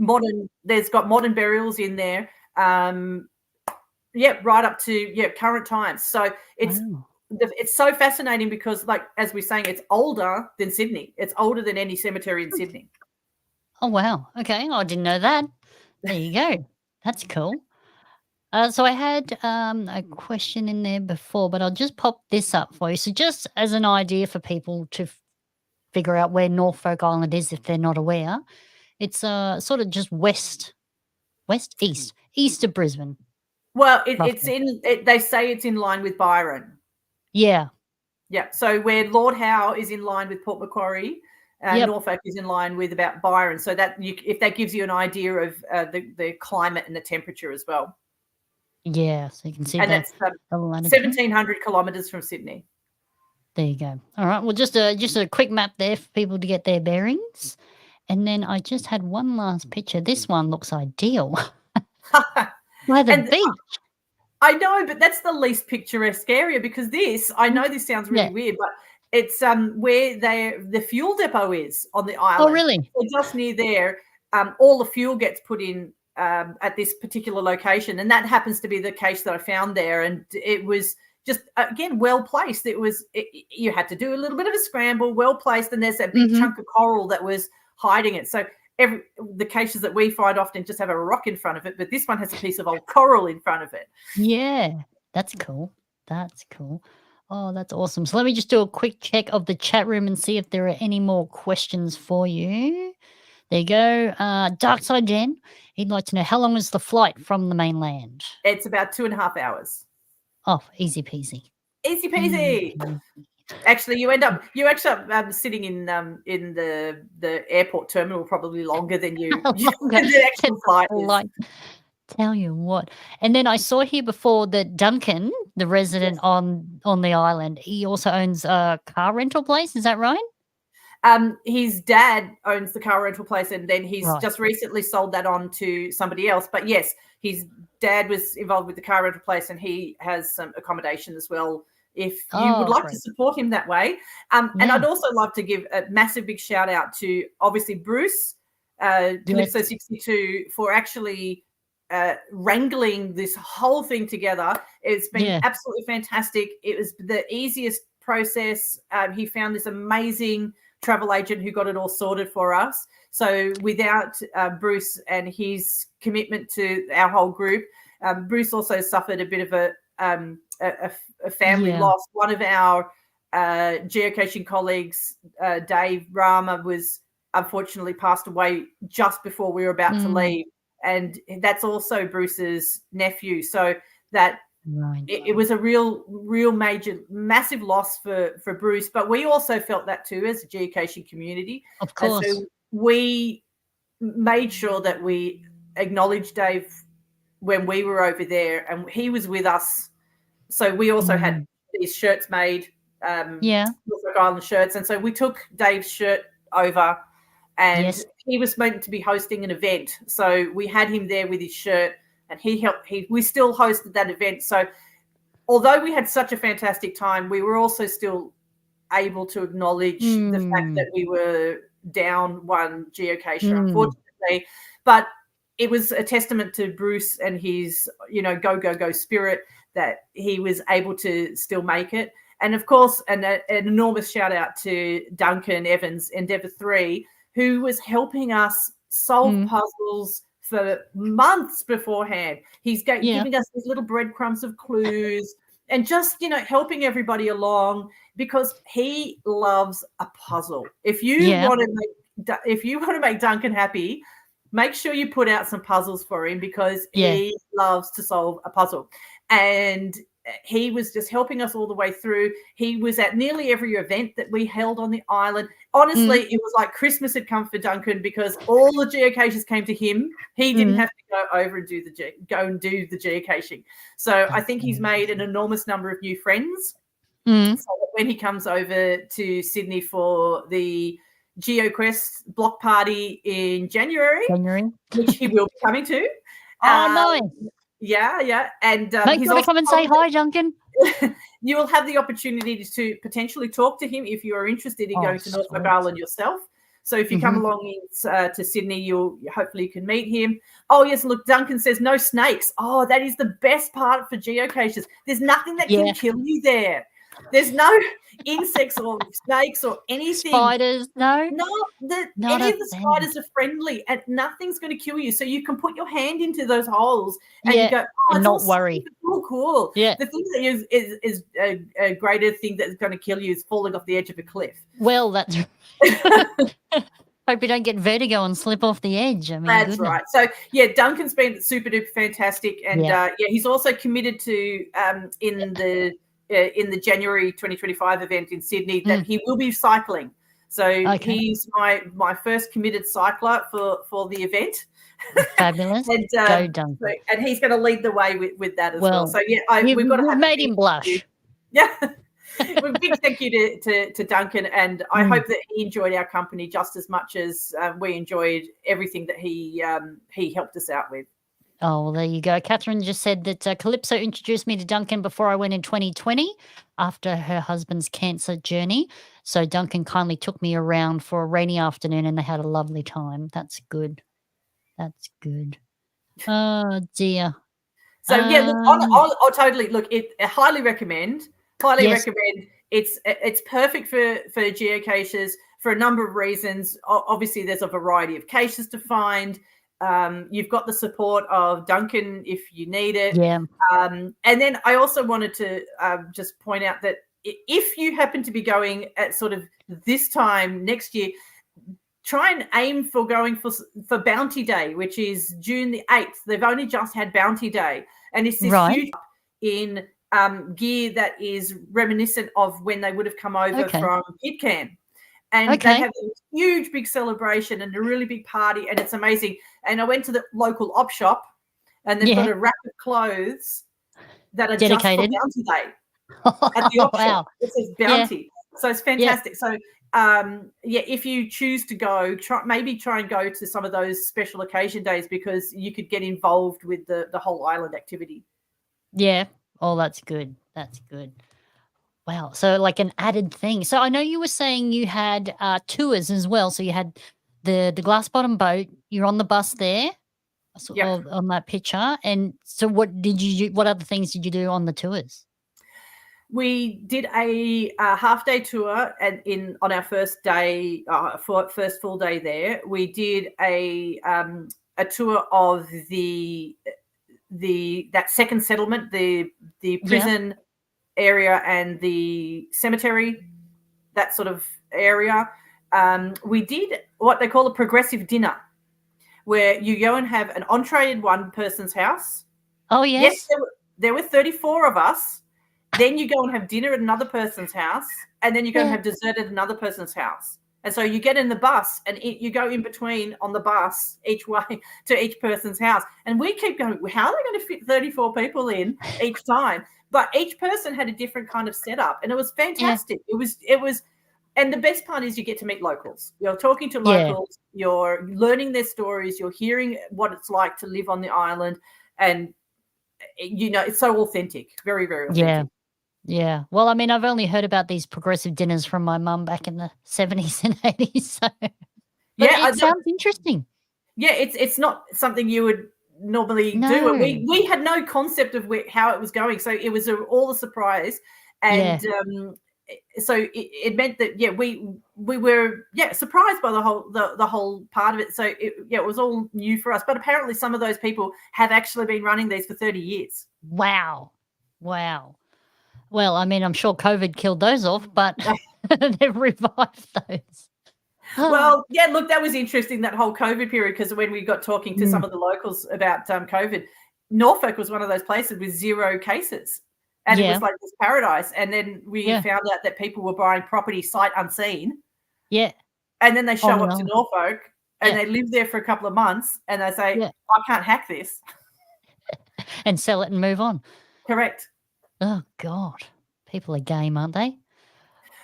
D: modern burials in there. Right up to current times. So it's so fascinating because, like as we're saying, it's older than Sydney. It's older than any cemetery in Sydney.
A: Oh, wow. Okay, I didn't know that. There you go. That's cool. So I had a question in there before, but I'll just pop this up for you. So just as an idea for people to figure out where Norfolk Island is if they're not aware, it's sort of just east of Brisbane.
D: Well, they say it's in line with Byron.
A: Yeah.
D: Yeah. So where Lord Howe is in line with Port Macquarie, Norfolk is in line with about Byron. So that if that gives you an idea of the climate and the temperature as well.
A: Yeah, so you can see
D: and
A: that.
D: that's 1,700 kilometres from Sydney.
A: There you go. All right. Well, just a quick map there for people to get their bearings. And then I just had one last picture. This one looks ideal. By the beach.
D: I know, but that's the least picturesque area because I know this sounds really weird, but it's where the fuel depot is on the island.
A: Oh, really?
D: So just near there, all the fuel gets put in at this particular location, and that happens to be the cache that I found there. And it was just again well placed. You had to do a little bit of a scramble, well placed, and there's that big chunk of coral that was hiding it. So the caches that we find often just have a rock in front of it, but this one has a piece of old coral in front of it.
A: Yeah, that's cool. That's cool. Oh, that's awesome. So let me just do a quick check of the chat room and see if there are any more questions for you. There you go. Darkside Jen, he'd like to know how long is the flight from the mainland?
D: It's about 2.5 hours.
A: Oh, easy peasy.
D: Easy peasy. Actually, you end up sitting in the airport terminal probably longer than the actual flight is.
A: Tell you what. And then I saw here before that Duncan, the resident on the island, he also owns a car rental place. Is that right?
D: His dad owns the car rental place, and then he's just recently sold that on to somebody else. But yes, his dad was involved with the car rental place, and he has some accommodation as well. If you would like to support him that way. And I'd also love to give a massive big shout out to obviously Bruce, Calypso 62, for actually wrangling this whole thing together. It's been absolutely fantastic. It was the easiest process. He found this amazing travel agent who got it all sorted for us. So without Bruce and his commitment to our whole group, Bruce also suffered a bit of a family loss. One of our geocaching colleagues, Dave Rama, was unfortunately passed away just before we were about to leave. And that's also Bruce's nephew. So that it was a real major, massive loss for Bruce. But we also felt that too as a geocaching community.
A: Of course.
D: And so we made sure that we acknowledged Dave when we were over there, and he was with us. So we also had these shirts made, Norfolk Island shirts. And so we took Dave's shirt over, and he was meant to be hosting an event. So we had him there with his shirt, and he helped. We still hosted that event. So although we had such a fantastic time, we were also still able to acknowledge the fact that we were down one geocacher, unfortunately. But it was a testament to Bruce and his, go spirit that he was able to still make it. And of course, an enormous shout out to Duncan Evans, Endeavour 3, who was helping us solve puzzles for months beforehand. He's giving us these little breadcrumbs of clues and just, helping everybody along because he loves a puzzle. If you want to make Duncan happy, make sure you put out some puzzles for him because he loves to solve a puzzle. And he was just helping us all the way through. He was at nearly every event that we held on the island. Honestly, it was like Christmas had come for Duncan because all the geocachers came to him. He didn't have to go over and do the geocaching. So I think he's made an enormous number of new friends. So that when he comes over to Sydney for the GeoQuest block party in January, which he will be coming to.
A: Nice.
D: Yeah. And
A: make sure to come and say hi, Duncan.
D: You will have the opportunity to potentially talk to him if you are interested in going to Norfolk Island yourself. So if you come along to Sydney, hopefully you can meet him. Oh, yes, look, Duncan says no snakes. Oh, that is the best part for geocachers. There's nothing that can kill you there. There's no insects or snakes or anything.
A: Spiders, no?
D: No,
A: Not
D: any
A: a
D: of the
A: thing.
D: spiders are friendly and nothing's going to kill you. So you can put your hand into those holes and you go, oh,
A: and
D: it's
A: not
D: all
A: worry.
D: safe. It's cool.
A: Yeah.
D: The thing that is a greater thing that's going to kill you is falling off the edge of a cliff.
A: Well, that's hope you don't get vertigo and slip off the edge. I mean,
D: that's right. So yeah, Duncan's been super duper fantastic, and he's also committed to in the January 2025 event in Sydney that he will be cycling. So he's my first committed cycler for the event.
A: Fabulous.
D: And,
A: go Duncan.
D: And he's going to lead the way with that as well. So yeah, we've got to
A: made him blush.
D: Yeah. Well, big thank you to Duncan, and I hope that he enjoyed our company just as much as we enjoyed everything that he helped us out with.
A: Oh, well, there you go. Catherine just said that Calypso introduced me to Duncan before I went in 2020 after her husband's cancer journey. So Duncan kindly took me around for a rainy afternoon and they had a lovely time. That's good. That's good. Oh, dear.
D: So, yeah, look, I'll totally, look, I highly recommend. Recommend. It's perfect for geocachers for a number of reasons. Obviously, there's a variety of caches to find. You've got the support of Duncan if you need it.
A: Yeah.
D: And then I also wanted to just point out that if you happen to be going at sort of this time next year, try and aim for going for Bounty Day, which is June the 8th. They've only just had Bounty Day. And it's this huge in gear that is reminiscent of when they would have come over from PitCam. And they have a huge, big celebration and a really big party, and it's amazing. And I went to the local op shop, and they've got a rack of clothes that are
A: dedicated
D: just for Bounty Day at the op shop. It says Bounty. So it's fantastic. So, if you choose to go, try and go to some of those special occasion days because you could get involved with the whole island activity.
A: Yeah. Oh, that's good. That's good. Wow. So like an added thing. So I know you were saying you had tours as well. So you had the glass bottom boat. You're on the bus there on that picture. And so what did you do? What other things did you do on the tours?
D: We did a half-day tour on our first day, first full day there. We did a tour of that second settlement, the prison area and the cemetery, that sort of area. We did what they call a progressive dinner, where you go and have an entree in one person's house.
A: Oh, yes.
D: Yes, there were 34 of us. Then you go and have dinner at another person's house, and then you go and have dessert at another person's house. And so you get in the bus and you go in between on the bus each way to each person's house. And we keep going, how are they going to fit 34 people in each time? But each person had a different kind of setup, and it was fantastic. It was, and the best part is you get to meet locals. You're talking to locals, you're learning their stories, you're hearing what it's like to live on the island, and it's so authentic, very, very authentic.
A: Yeah. Yeah. Well, I mean, I've only heard about these progressive dinners from my mum back in the 70s and 80s. So. It sounds interesting.
D: Yeah, it's not something you would normally do. And we had no concept of how it was going. So it was all a surprise. And so it meant that, we were, surprised by the whole part of it. So it was all new for us. But apparently some of those people have actually been running these for 30 years.
A: Wow. Well, I mean, I'm sure COVID killed those off, but they've revived those.
D: Well, look, that was interesting, that whole COVID period, because when we got talking to some of the locals about COVID, Norfolk was one of those places with 0 cases. And it was like this paradise. And then we found out that people were buying property sight unseen. Yeah. And then they show up to Norfolk and they live there for a couple of months and they say, I can't hack this.
A: And sell it and move on.
D: Correct.
A: Oh, God. People are game, aren't they?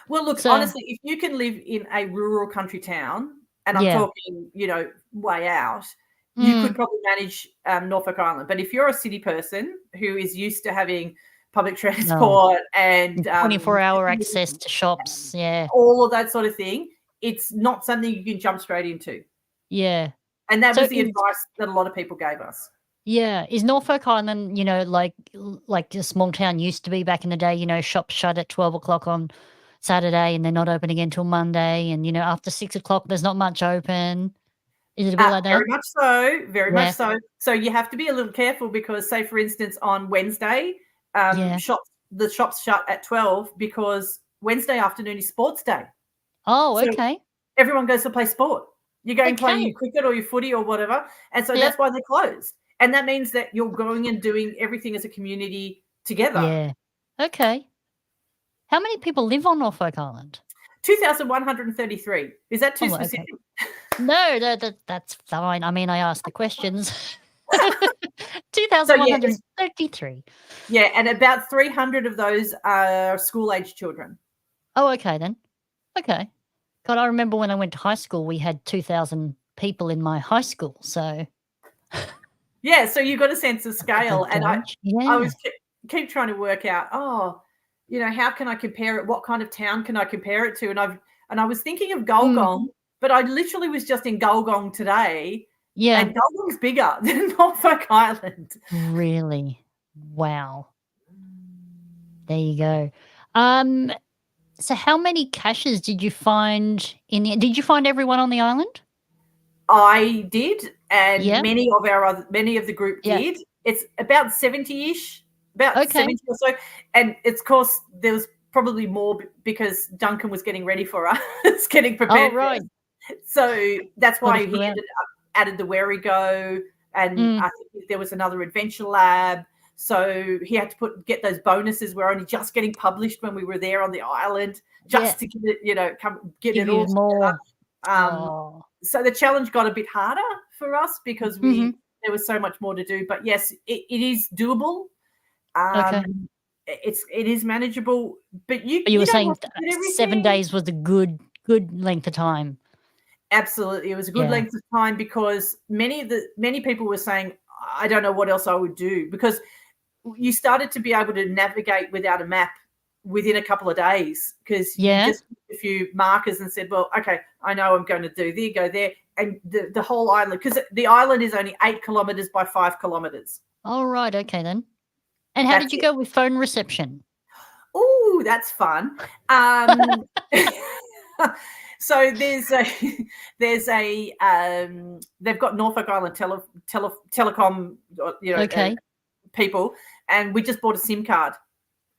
D: Well, look, honestly, if you can live in a rural country town, and I'm talking, way out, you could probably manage Norfolk Island. But if you're a city person who is used to having public transport and
A: 24-hour access to shops,
D: all of that sort of thing, it's not something you can jump straight into.
A: Yeah.
D: And that
A: So
D: was the advice that a lot of people gave us.
A: Yeah. Is Norfolk Island, like a small town used to be back in the day, shops shut at 12 o'clock on Saturday and they're not open again till Monday. And, after 6 o'clock, there's not much open. Is it a bit like that?
D: Very much so. Very
A: Yeah.
D: much so. So you have to be a little careful because, say, for instance, on Wednesday,
A: Yeah.
D: the shops shut at 12 because Wednesday afternoon is sports day.
A: Oh,
D: So
A: okay.
D: everyone goes to play sport. You're going playing
A: Okay.
D: your cricket or your footy or whatever. And so
A: Yeah.
D: that's why they're closed. And that means that you're going and doing everything as a community together.
A: Yeah. Okay. How many people live on Norfolk Island?
D: 2,133. Is that too
A: Oh, okay.
D: specific?
A: No, that's fine. I mean, I asked the questions.
D: So, yeah,
A: 2,133.
D: yeah, and about 300 of those are school-age children.
A: Oh, okay then. Okay. God, I remember when I went to high school, we had 2,000 people in my high school. So
D: Yeah, so you've got a sense of scale. And I
A: yeah.
D: was keep trying to work out, how can I compare it? What kind of town can I compare it to? And I was thinking of Gulgong, but I literally was just in Gulgong today.
A: Yeah.
D: And Gulgong's bigger than Norfolk Island.
A: Really? Wow. There you go. So how many caches did you find did you find everyone on the island?
D: I did, and
A: Yeah.
D: many of the group
A: Yeah.
D: did. It's about 70-ish, about
A: Okay.
D: 70 or so. And it's, of course, there was probably more because Duncan was getting ready for us, getting prepared.
A: Oh, right.
D: So that's
A: Got
D: why
A: it
D: he
A: throughout.
D: added the Where We Go, and I think there was another adventure lab. So he had to get those bonuses. We're only just getting published when we were there on the island, just to get it, get it all
A: more.
D: together. So the challenge got a bit harder for us because there was so much more to do. But yes, it is doable.
A: Okay.
D: It is manageable. But
A: you were
D: don't
A: saying
D: have to do
A: 7
D: everything.
A: days was a good length of time.
D: Absolutely, it was a good length of time because many people were saying, I don't know what else I would do, because you started to be able to navigate without a map within a couple of days because you just put a few markers and said, well, okay, I know I'm going to do there, go there. And the whole island, because the island is only 8 kilometers by 5 kilometers.
A: Oh, right. Okay, then. And how did you go with phone reception?
D: Oh, that's fun. So there's a they've got Norfolk Island telecom, people, and we just bought a SIM card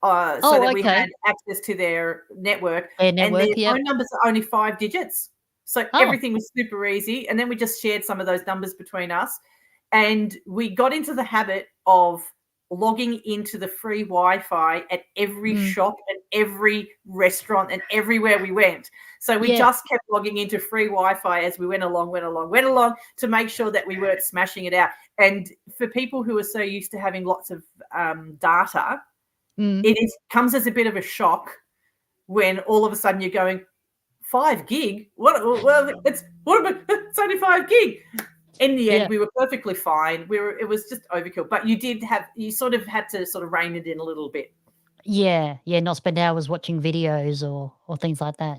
D: so that we had access to their network. And their phone numbers are only 5 digits, so everything was super easy. And then we just shared some of those numbers between us, and we got into the habit of logging into the free Wi-Fi at every shop and every restaurant and everywhere we went. So we just kept logging into free Wi-Fi as we went along to make sure that we weren't smashing it out. And for people who are so used to having lots of data, it comes as a bit of a shock when all of a sudden you're going 5 gig. It's only 5 gig. In the end, we were perfectly fine. It was just overkill, but you sort of had to sort of rein it in a little bit.
A: Yeah, not spend hours watching videos or things like that.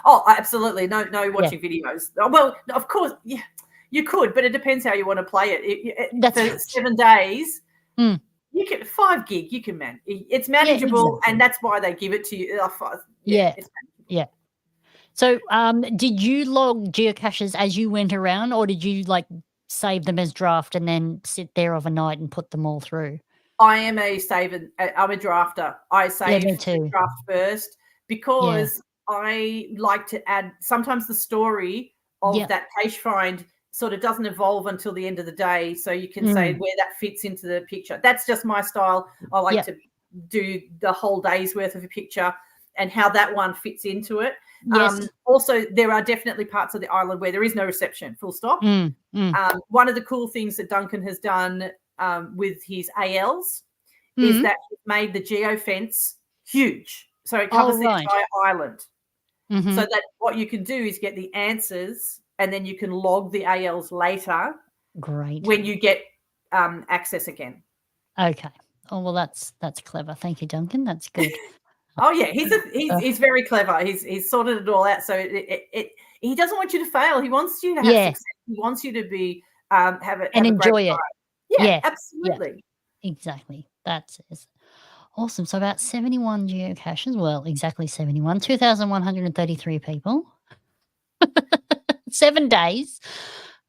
D: Oh, absolutely. No watching videos. Well, of course, yeah, you could, but it depends how you want to play it.
A: That's
D: for 7 days. You can 5 gig. You can it's manageable, and that's why they give it to you. It's
A: manageable. So, did you log geocaches as you went around, or did you save them as draft and then sit there overnight and put them all through?
D: I am a saver. I'm a drafter. I save the draft first because I like to add. Sometimes the story of that cache find sort of doesn't evolve until the end of the day, so you can say where that fits into the picture. That's just my style. I like to do the whole day's worth of a picture and how that one fits into it. Also, there are definitely parts of the island where there is no reception, full stop. One of the cool things that Duncan has done with his ALs is that he's made the geofence huge. So it covers the entire island. So that what you can do is get the answers and then you can log the ALs later.
A: Great.
D: When you get access again.
A: Okay. Oh, well, that's clever. Thank you, Duncan. That's good.
D: Oh yeah, he's very clever. He's sorted it all out, so it he doesn't want you to fail. He wants you to have success. He wants you to be have a
A: enjoy
D: great
A: it.
D: time. Yeah,
A: Yeah,
D: absolutely.
A: exactly. That's awesome. So about 71 geocaches. Well, exactly 71. 2,133 people. 7 days.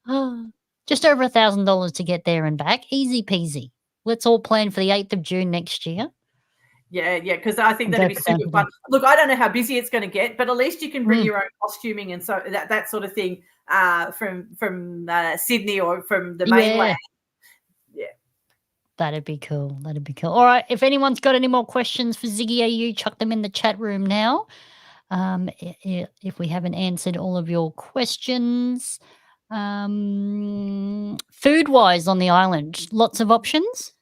A: Oh, just over $1,000 to get there and back. Easy peasy. Let's all plan for the 8th of June next year.
D: Yeah, because I think
A: And
D: that'd
A: go
D: be
A: for
D: super
A: Dunkin'
D: fun. Look, I don't know how busy it's going to get, but at least you can bring
A: Mm.
D: your own costuming and so that sort of thing from Sydney or from the mainland. Yeah.
A: That'd be cool. That'd be cool. All right. If anyone's got any more questions for Ziggy AU, chuck them in the chat room now. If we haven't answered all of your questions. Food wise on the island, lots of options.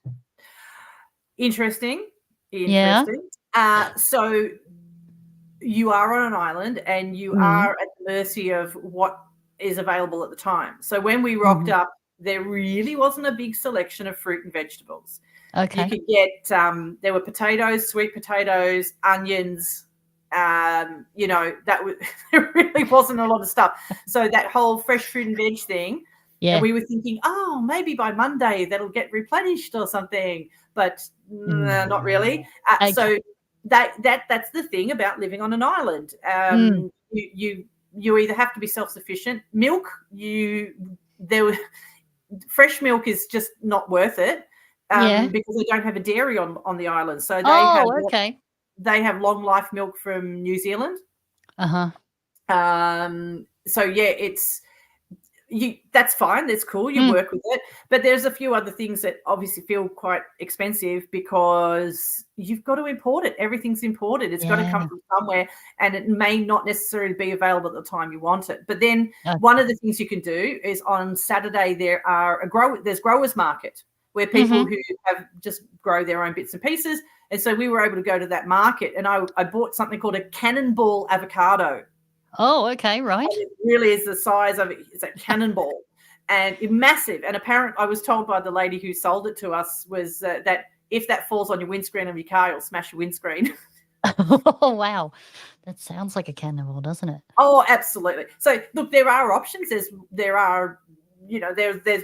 D: Interesting.
A: Yeah.
D: So you are on an island and you are at the mercy of what is available at the time. So when we rocked up, there really wasn't a big selection of fruit and vegetables.
A: Okay.
D: You could get there were potatoes, sweet potatoes, onions. That there really wasn't a lot of stuff. So that whole fresh fruit and veg thing, and we were thinking, oh, maybe by Monday that'll get replenished or something, but not really.
A: Okay.
D: So that's the thing about living on an island. You either have to be self-sufficient. Milk, fresh milk is just not worth it because they don't have a dairy on the island. So they have long life milk from New Zealand. So it's that's fine. That's cool. You work with it. But there's a few other things that obviously feel quite expensive because you've got to import it. Everything's imported. It's got to come from somewhere, and it may not necessarily be available at the time you want it. But then one of the things you can do is on Saturday there's growers market where people who have just grow their own bits and pieces. And so we were able to go to that market, and I bought something called a cannonball avocado.
A: Oh, okay, right.
D: And it really is the size of it. It's a cannonball and massive. And apparently I was told by the lady who sold it to us was that if that falls on your windscreen of your car, it'll smash your windscreen.
A: Oh, wow. That sounds like a cannonball, doesn't it?
D: Oh, absolutely. So look, there are options. There's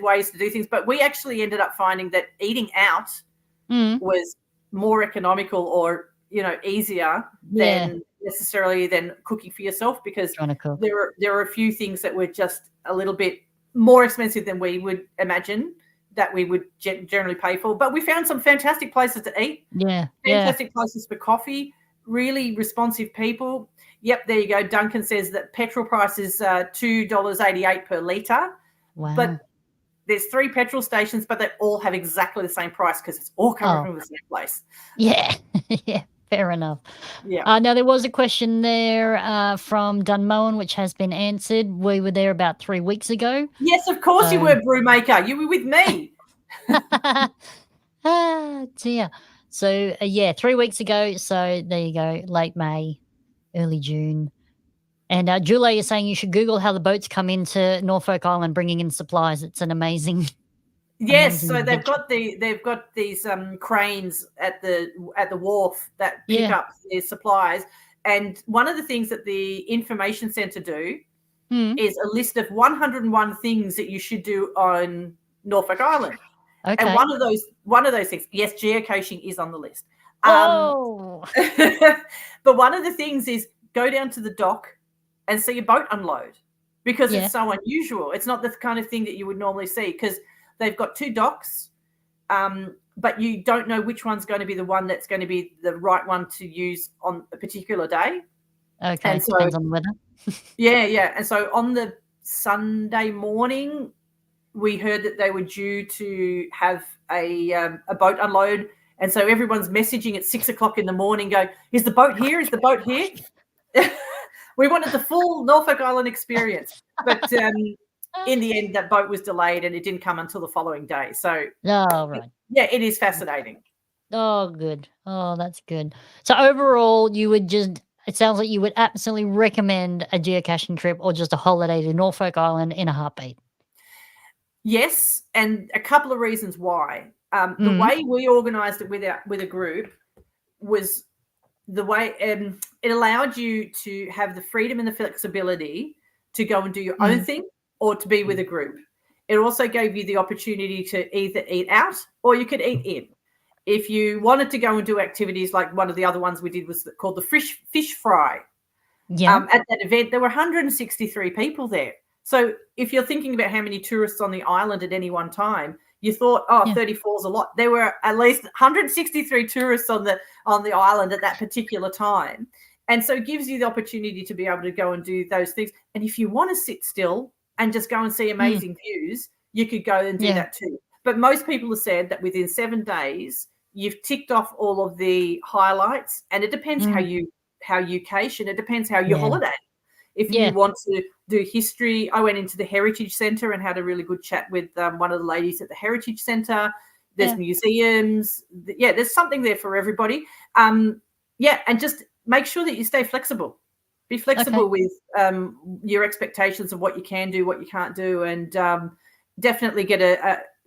D: ways to do things, but we actually ended up finding that eating out was more economical or, easier than necessarily than cooking for yourself, because there are a few things that were just a little bit more expensive than we would imagine that we would generally pay for. But we found some fantastic places to eat. Fantastic places for coffee, really responsive people. Yep, there you go. Duncan says that petrol price is $2.88 per litre.
A: Wow.
D: But there's 3 petrol stations, but they all have exactly the same price because it's all coming from the same place.
A: Yeah. Yeah. Fair enough.
D: Yeah.
A: Now, there was a question there from Dunmowen, which has been answered. We were there about 3 weeks ago.
D: Yes, of course you were, Brewmaker. You were with me.
A: Dear. So, 3 weeks ago. So, there you go. Late May, early June. And Julie is saying you should Google how the boats come into Norfolk Island bringing in supplies. It's an amazing...
D: Yes, so they've got these cranes at the wharf that pick up their supplies, and one of the things that the information centre do is a list of 101 things that you should do on Norfolk Island. Okay. And one of those things, yes, geocaching is on the list.
A: Oh,
D: but one of the things is go down to the dock and see a boat unload, because it's so unusual. It's not the kind of thing that you would normally see, because they've got 2 docks, but you don't know which one's going to be the one that's going to be the right one to use on a particular day.
A: Okay, and so, depends on the weather.
D: Yeah. And so on the Sunday morning, we heard that they were due to have a boat unload. And so everyone's messaging at 6 o'clock in the morning going, is the boat here? Is the boat here? We wanted the full Norfolk Island experience. But in the end, that boat was delayed and it didn't come until the following day. So,
A: right.
D: Yeah, it is fascinating.
A: Oh, good. Oh, that's good. So overall, it sounds like you would absolutely recommend a geocaching trip or just a holiday to Norfolk Island in a heartbeat.
D: Yes, and a couple of reasons why. The way we organised it with a group was the way it allowed you to have the freedom and the flexibility to go and do your own thing or to be with a group. It also gave you the opportunity to either eat out or you could eat in. If you wanted to go and do activities like one of the other ones we did was called the fish fry. At that event, there were 163 people there. So if you're thinking about how many tourists on the island at any one time, you thought, 34 is a lot. There were at least 163 tourists on the island at that particular time. And so it gives you the opportunity to be able to go and do those things. And if you want to sit still and just go and see amazing views, you could go and do that too. But most people have said that within 7 days, you've ticked off all of the highlights, and it depends how you cache, and it depends how you holiday. If you want to do history, I went into the Heritage Centre and had a really good chat with one of the ladies at the Heritage Centre. There's museums. There's something there for everybody. And just make sure that you stay flexible. Be flexible with your expectations of what you can do, what you can't do, and definitely get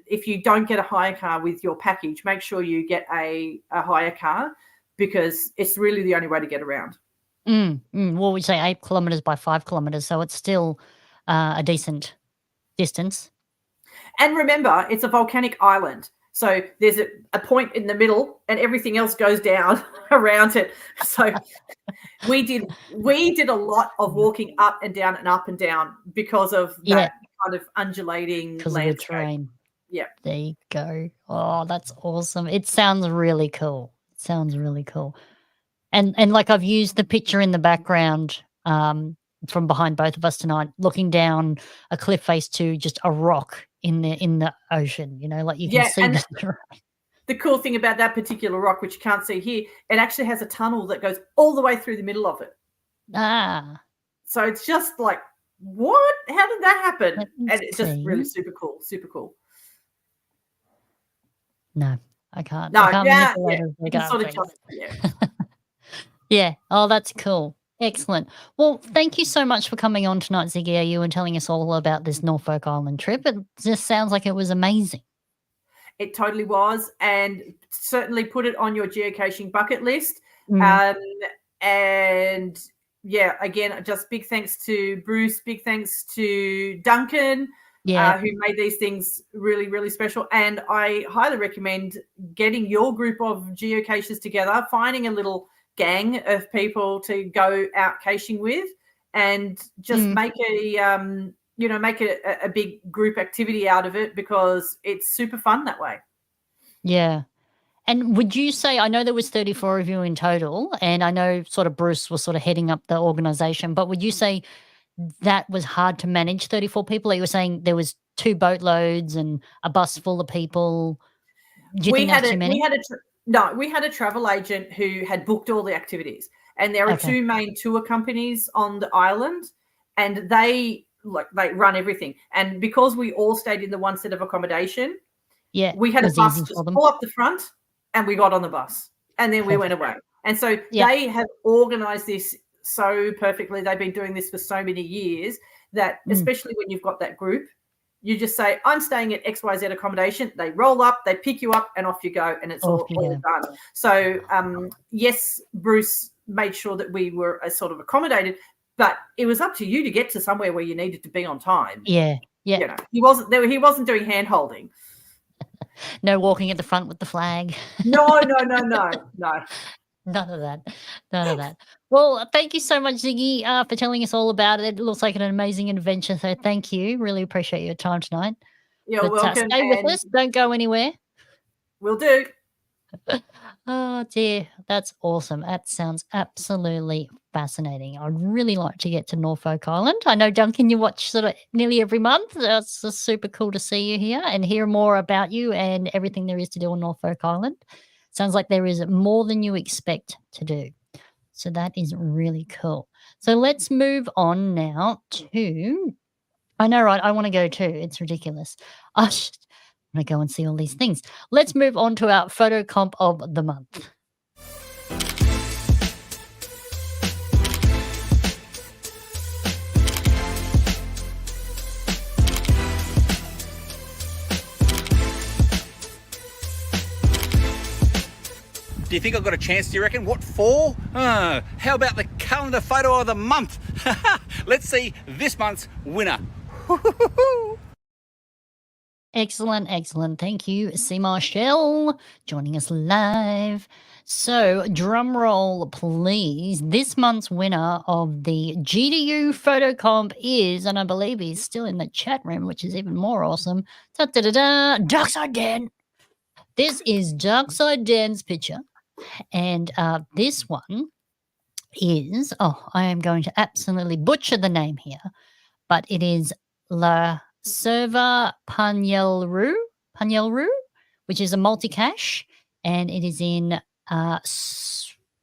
D: if you don't get a hire car with your package, make sure you get a hire car, because it's really the only way to get around.
A: Well, we say 8 kilometres by 5 kilometres, so it's still a decent distance. And
D: remember, it's a volcanic island. So there's a point in the middle and everything else goes down around it. So we did a lot of walking up and down because of that kind of undulating landscape.
A: Of the terrain.
D: Yeah.
A: There you go. Oh, that's awesome. It sounds really cool. And like I've used the picture in the background from behind both of us tonight, looking down a cliff face to just a rock in the ocean, like you can see
D: the cool thing about that particular rock, which you can't see here, it actually has a tunnel that goes all the way through the middle of it. So it's just like, what? How did that happen? And it's just really super cool.
A: No, I can't.
D: No,
A: I
D: can't
A: Oh, that's cool. Excellent. Well, thank you so much for coming on tonight, ziggiau, and telling us all about this Norfolk Island trip. It just sounds like it was amazing.
D: It totally was, and certainly put it on your geocaching bucket list. And again, just big thanks to Bruce, big thanks to Duncan, who made these things really, really special. And I highly recommend getting your group of geocachers together, finding a little gang of people to go out caching with, and just make a big group activity out of it, because it's super fun that way.
A: Yeah. And would you say, I know there was 34 of you in total, and I know sort of Bruce was sort of heading up the organization, but would you say that was hard to manage 34 people? You were saying there was 2 boatloads and a bus full of people. Do you think that's too many?
D: We had a travel agent who had booked all the activities, and there are 2 main tour companies on the island, and they run everything. And because we all stayed in the one set of accommodation, we had a bus just pull up the front, and we got on the bus, and then we went away. And so they have organized this so perfectly. They've been doing this for so many years that, especially when you've got that group, you just say, I'm staying at XYZ accommodation. They roll up, they pick you up, and off you go, and it's all done. So, yes, Bruce made sure that we were sort of accommodated, but it was up to you to get to somewhere where you needed to be on time.
A: Yeah.
D: He wasn't doing hand-holding.
A: No walking at the front with the flag.
D: No.
A: None of that. Well, thank you so much, Ziggy, for telling us all about it. It looks like an amazing adventure, so thank you. Really appreciate your time tonight.
D: You're welcome.
A: Stay with us. Don't go anywhere.
D: Will do.
A: Oh, dear. That's awesome. That sounds absolutely fascinating. I'd really like to get to Norfolk Island. I know, Duncan, you watch sort of nearly every month. That's just super cool to see you here and hear more about you and everything there is to do on Norfolk Island. Sounds like there is more than you expect to do. So that is really cool. So let's move on now to, I know, right? I want to go too. It's ridiculous. I want to go and see all these things. Let's move on to our photo comp of the month.
E: Do you think I've got a chance, do you reckon? What for? How about the calendar photo of the month? Let's see this month's winner.
A: Excellent, excellent. Thank you, C. Marshall, joining us live. So, drum roll, please. This month's winner of the GDU photo comp is, and I believe he's still in the chat room, which is even more awesome. Da-da-da-da, Darkside Dan. This is Darkside Dan's picture. And this one is, I am going to absolutely butcher the name here, but it is La Serva Panyelru, which is a multi-cache, and it is in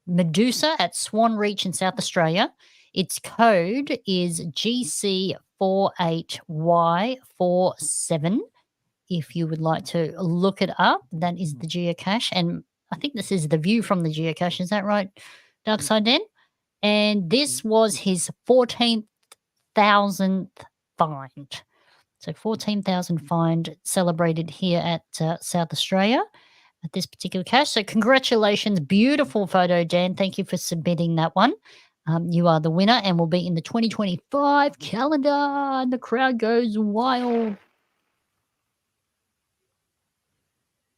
A: Medusa at Swan Reach in South Australia. Its code is GC48Y47. If you would like to look it up, that is the geocache. And I think this is the view from the geocache. Is that right, Darkside Den? And this was his 14,000th find. So 14,000 find celebrated here at South Australia at this particular cache. So congratulations. Beautiful photo, Dan. Thank you for submitting that one. You are the winner and will be in the 2025 calendar. And the crowd goes wild.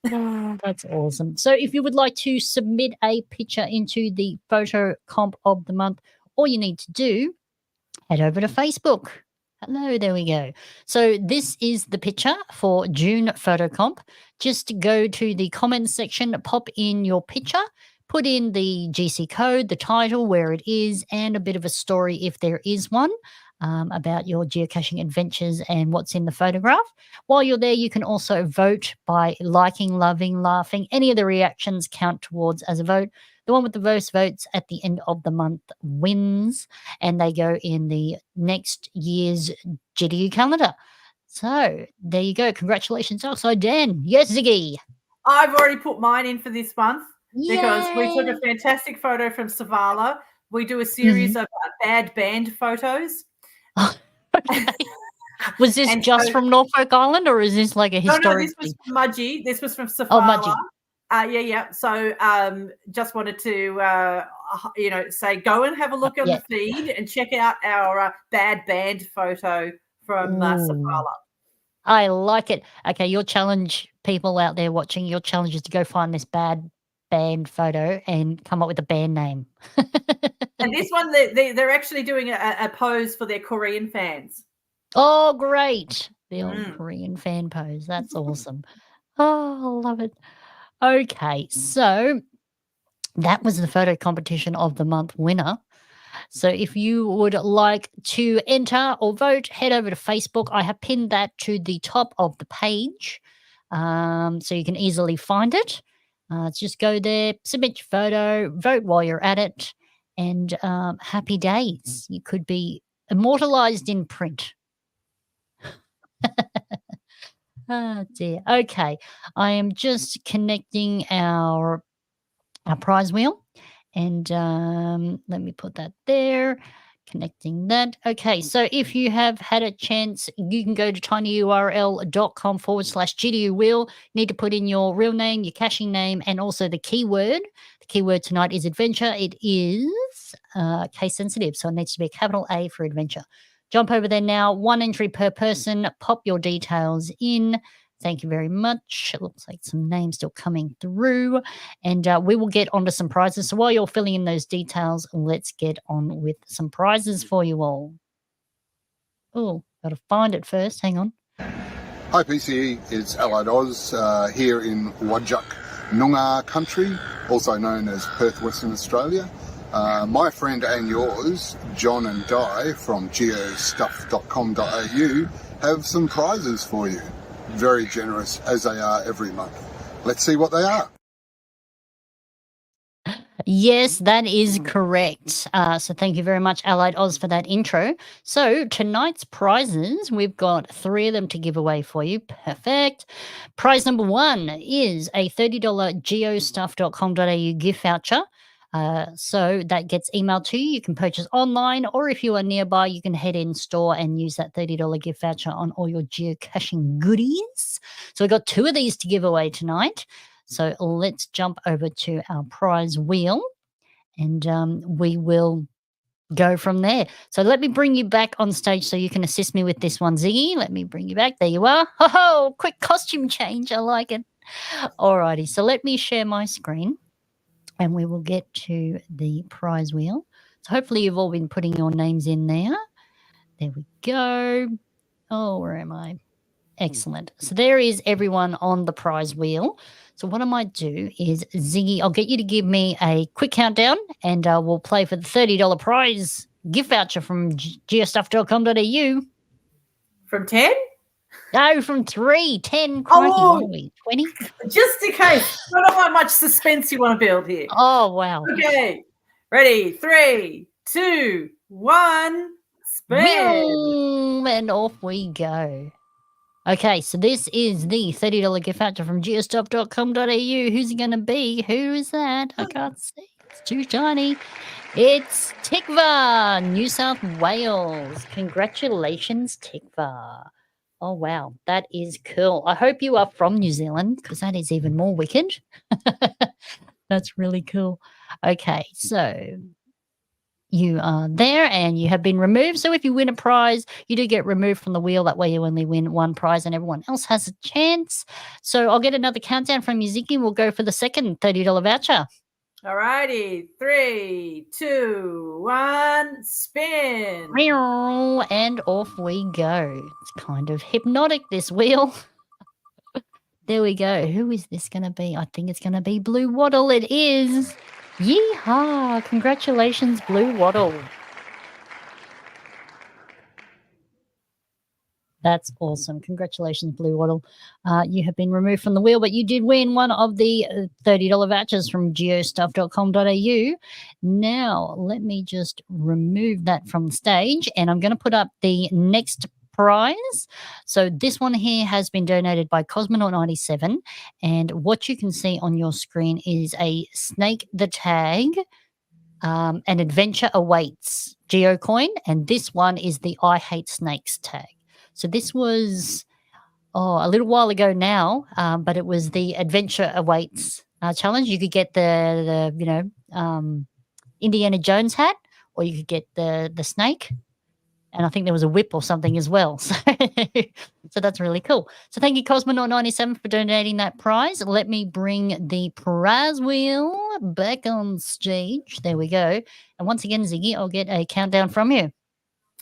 A: Oh, that's awesome. So if you would like to submit a picture into the photo comp of the month, all you need to do, head over to Facebook. Hello, there we go. So this is the picture for June photo comp. Just go to the comments section, pop in your picture, put in the GC code, the title, where it is, and a bit of a story if there is one. About your geocaching adventures and what's in the photograph. While you're there, you can also vote by liking, loving, laughing. Any of the reactions count towards as a vote. The one with the most votes at the end of the month wins, and they go in the next year's GDU calendar. So there you go. Congratulations, Darkside Dan. Yes, Ziggy.
D: I've already put mine in for this month.
A: Yay!
D: Because we took a fantastic photo from Savala. We do a series of bad band photos.
A: Okay. Was this just from Norfolk Island, or is this like a historic?
D: No, this was from Mudgee. This was from Savala.
A: Oh, Mudgee.
D: Yeah. So just wanted to, say go and have a look on the feed and check out our bad band photo from Savala.
A: I like it. Okay, your challenge, people out there watching, your challenge is to go find this bad band photo and come up with a band name.
D: And this one, they're actually doing a pose for their Korean fans.
A: Oh, great. The old Korean fan pose. That's awesome. Oh, I love it. Okay, so that was the photo competition of the month winner. So if you would like to enter or vote, head over to Facebook. I have pinned that to the top of the page, so you can easily find it. Just go there, submit your photo, vote while you're at it, and happy days. You could be immortalized in print. Oh, dear. Okay, I am just connecting our prize wheel, and let me put that there. Connecting that. Okay, so if you have had a chance, you can go to tinyurl.com/GDU wheel. You need to put in your real name, your caching name, and also the keyword. The keyword tonight is adventure. It is case sensitive, so it needs to be a capital A for adventure. Jump over there now. 1 entry per person. Pop your details in. Thank you very much. It looks like some names still coming through. And we will get onto some prizes. So while you're filling in those details, let's get on with some prizes for you all. Oh, got to find it first. Hang on.
F: Hi PCE, it's Allied Oz here in Wajak Noongar country, also known as Perth, Western Australia. My friend and yours, John and Di from geostuff.com.au, have some prizes for you. Very generous, as they are every month. Let's see what they are.
A: Yes, that is correct. So thank you very much, Allied Oz, for that intro. So tonight's prizes, we've got 3 of them to give away for you. Perfect. Prize number 1 is a $30 geostuff.com.au gift voucher. So that gets emailed to you. You can purchase online, or if you are nearby, you can head in store and use that $30 gift voucher on all your geocaching goodies. So we've got 2 of these to give away tonight. So let's jump over to our prize wheel, and we will go from there. So let me bring you back on stage so you can assist me with this one, Ziggy. Let me bring you back. There you are. Oh, quick costume change. I like it. Alrighty. So let me share my screen, and we will get to the prize wheel. So hopefully you've all been putting your names in there. There we go. Oh, where am I? Excellent. So there is everyone on the prize wheel. So what I might do is, Ziggy, I'll get you to give me a quick countdown, and we'll play for the $30 prize gift voucher from geostuff.com.au.
D: From 10?
A: No, from 3, 10, crikey, what are we, 20?
D: Just in case. I don't know how much suspense you want to build here.
A: Oh, wow.
D: Okay. Ready? 3, 2, 1. Spin.
A: And off we go. Okay, so this is the $30 gift voucher from geostuff.com.au. Who's it going to be? Who is that? I can't see. It's too shiny. It's Tikva, New South Wales. Congratulations, Tikva. Oh, wow. That is cool. I hope you are from New Zealand, because that is even more wicked. That's really cool. Okay, so you are there and you have been removed. So if you win a prize, you do get removed from the wheel. That way you only win one prize and everyone else has a chance. So I'll get another countdown from you, Ziggy. We'll go for the second $30 voucher.
D: All righty. 3, 2, 1. Spin.
A: And off we go. It's kind of hypnotic, this wheel. There we go. Who is this going to be? I think it's going to be Blue Waddle. It is. Yeehaw! Congratulations, Blue Waddle. That's awesome. Congratulations, Blue Waddle. You have been removed from the wheel, but you did win one of the $30 vouchers from geostuff.com.au. Now, let me just remove that from the stage, and I'm going to put up the next prize. So this one here has been donated by Cosmonaut97, and what you can see on your screen is a Snake the Tag, an Adventure Awaits geocoin, and this one is the I Hate Snakes tag. So this was a little while ago now, but it was the Adventure Awaits challenge. You could get the Indiana Jones hat, or you could get the snake. And I think there was a whip or something as well. So that's really cool. So thank you, Cosmonaut97, for donating that prize. Let me bring the prize wheel back on stage. There we go. And once again, Ziggy, I'll get a countdown from you.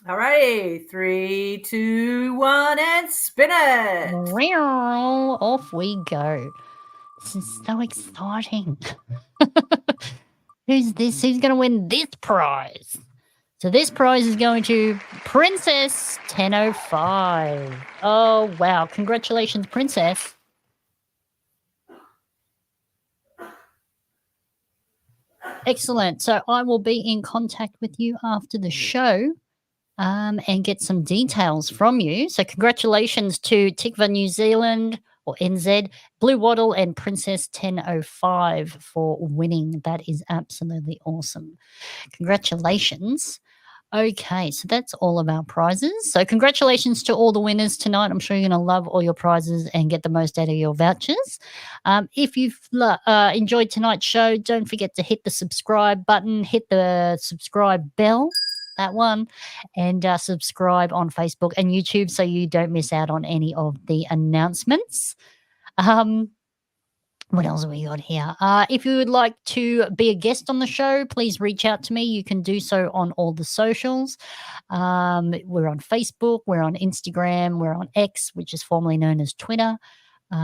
D: All righty. 3, 2, 1, and spin it.
A: Off we go. This is so exciting. Who's this? Who's going to win this prize? So this prize is going to Princess 1005. Oh, wow. Congratulations, Princess. Excellent. So I will be in contact with you after the show and get some details from you. So congratulations to Tikva New Zealand, or NZ, Blue Waddle, and Princess 1005 for winning. That is absolutely awesome. Congratulations. Okay, so that's all of our prizes. So congratulations to all the winners tonight. I'm sure you're going to love all your prizes and get the most out of your vouchers. If you've enjoyed tonight's show, don't forget to hit the subscribe button, hit the subscribe bell, that one, and subscribe on Facebook and YouTube so you don't miss out on any of the announcements. What else have we got here? If you would like to be a guest on the show, please reach out to me. You can do so on all the socials. We're on Facebook, we're on Instagram, we're on X, which is formerly known as Twitter.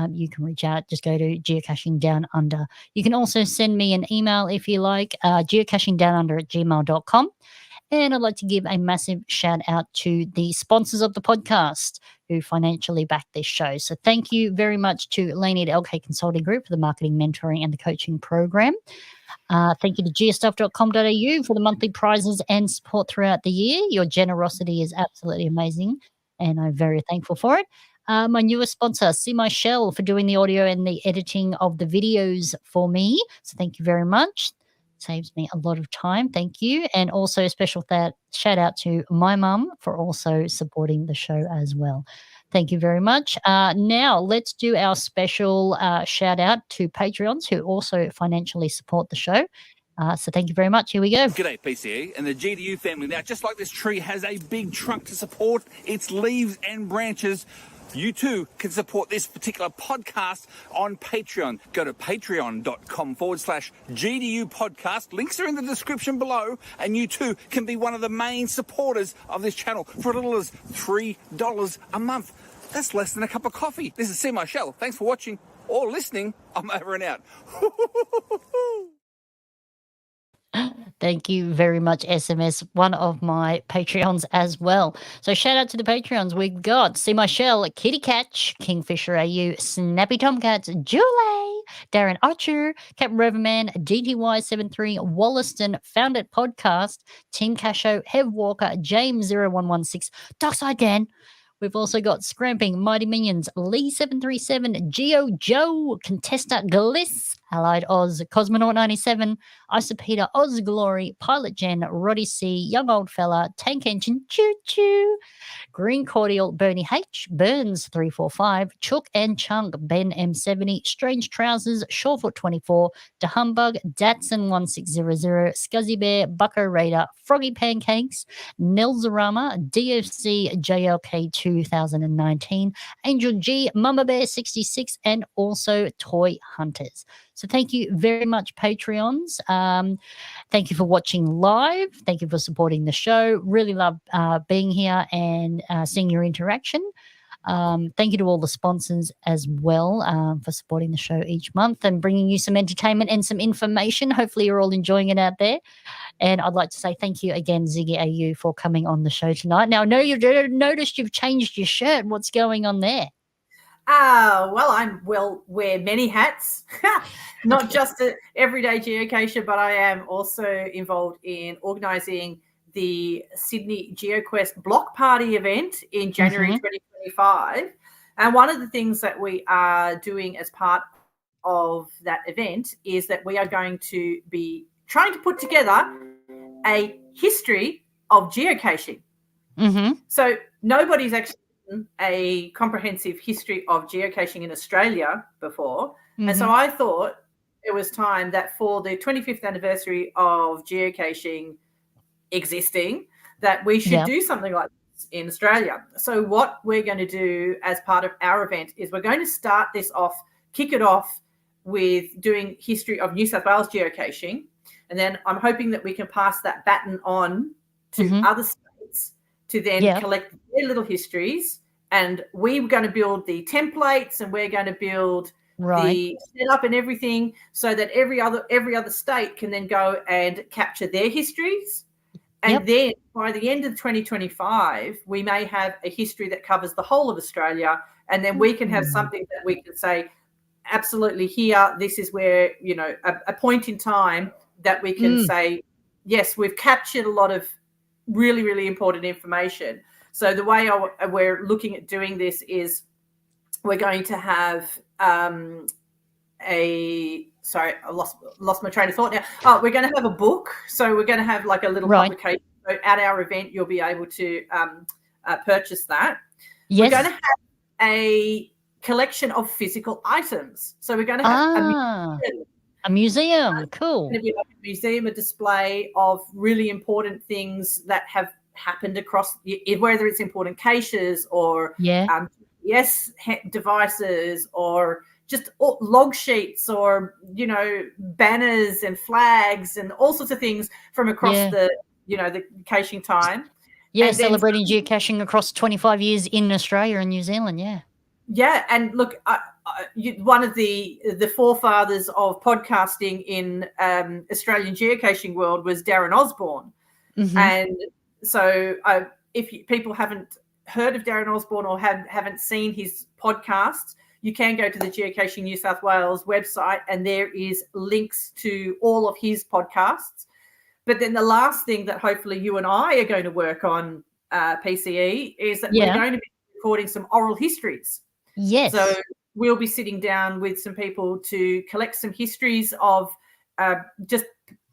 A: You can reach out. Just go to Geocaching Down Under. You can also send me an email if you like, geocachingdownunder@gmail.com. And I'd like to give a massive shout out to the sponsors of the podcast who financially back this show. So thank you very much to Lainey at LK Consulting Group for the marketing, mentoring, and the coaching program. Thank you to geostuff.com.au for the monthly prizes and support throughout the year. Your generosity is absolutely amazing, and I'm very thankful for it. My newest sponsor, See My Shell, for doing the audio and the editing of the videos for me. So thank you very much. Saves me a lot of time. Thank you. And also a special shout out to my mum for also supporting the show as well. Thank you very much. Now let's do our special shout out to Patreons who also financially support the show. So thank you very much. Here we go.
E: G'day, PCE and the GDU family. Now, just like this tree has a big trunk to support its leaves and branches, you too can support this particular podcast on Patreon. Go to patreon.com/GDU podcast. Links are in the description below, and you too can be one of the main supporters of this channel for as little as $3 a month. That's less than a cup of coffee. This is C. Marshall. Thanks for watching or listening. I'm over and out.
A: Thank you very much, SMS, one of my Patreons as well. So shout out to the Patreons. We've got See My Shell, Kitty Catch, Kingfisher AU, Snappy Tomcats, Julie, Darren Archer, Captain Roverman, DTY73, Wollaston, Found It Podcast, Team Casho, Hev Walker, James0116, Darkside Dan. We've also got Scramping, Mighty Minions, Lee737, Geo Joe, Contesta Gliss, Allied Oz, Cosmonaut 97, Isopeta, Oz Glory, Pilot Jen, Roddy C, Young Old Fella, Tank Engine, Choo Choo, Green Cordial, Bernie H, Burns 345, Chook and Chunk, Ben M70, Strange Trousers, Shawfoot 24, The Humbug, Datsun 1600, Scuzzy Bear, Bucko Raider, Froggy Pancakes, Nilzarama, DFC JLK 2019, Angel G, Mama Bear 66, and also Toy Hunters. So thank you very much, Patreons. Thank you for watching live. Thank you for supporting the show. Really love being here and seeing your interaction. Thank you to all the sponsors as well for supporting the show each month and bringing you some entertainment and some information. Hopefully you're all enjoying it out there. And I'd like to say thank you again, Ziggy AU, for coming on the show tonight. Now, I know you've noticed you've changed your shirt. What's going on there?
D: Well, I will wear many hats, not just an everyday geocacher, but I am also involved in organising the Sydney GeoQuest block party event in January 2025. And one of the things that we are doing as part of that event is that we are going to be trying to put together a history of geocaching. So nobody's actually a comprehensive history of geocaching in Australia before. And so I thought it was time that for the 25th anniversary of geocaching existing, that we should do something like this in Australia. So what we're going to do as part of our event is we're going to start this off, kick it off with doing history of New South Wales geocaching. And then I'm hoping that we can pass that baton on to other states to then collect their little histories. And we're going to build the templates and we're going to build the setup and everything so that every other state can then go and capture their histories. And then by the end of 2025, we may have a history that covers the whole of Australia. And then we can have something that we can say, absolutely here, this is where, you know, a point in time that we can say, yes, we've captured a lot of really, really important information. So the way we're looking at doing this is we're going to have sorry, I lost my train of thought now. Oh, we're going to have a book. So we're going to have like a little publication. So at our event, you'll be able to purchase that. Yes. We're going to have a collection of physical items. So we're going to have
A: a museum. Cool.
D: It's going to be like a museum, a display of really important things that have happened across, whether it's important caches or GPS devices or just log sheets or, you know, banners and flags and all sorts of things from across the, you know, the caching time.
A: Yeah, and celebrating geocaching across 25 years in Australia and New Zealand,
D: Yeah, and look, one of the forefathers of podcasting in Australian geocaching world was Darren Osborne. And so if people haven't heard of Darren Osborne or haven't seen his podcasts, you can go to the Geocaching New South Wales website and there is links to all of his podcasts. But then the last thing that hopefully you and I are going to work on, PCE, is that we're going to be recording some oral histories.
A: Yes.
D: So we'll be sitting down with some people to collect some histories of just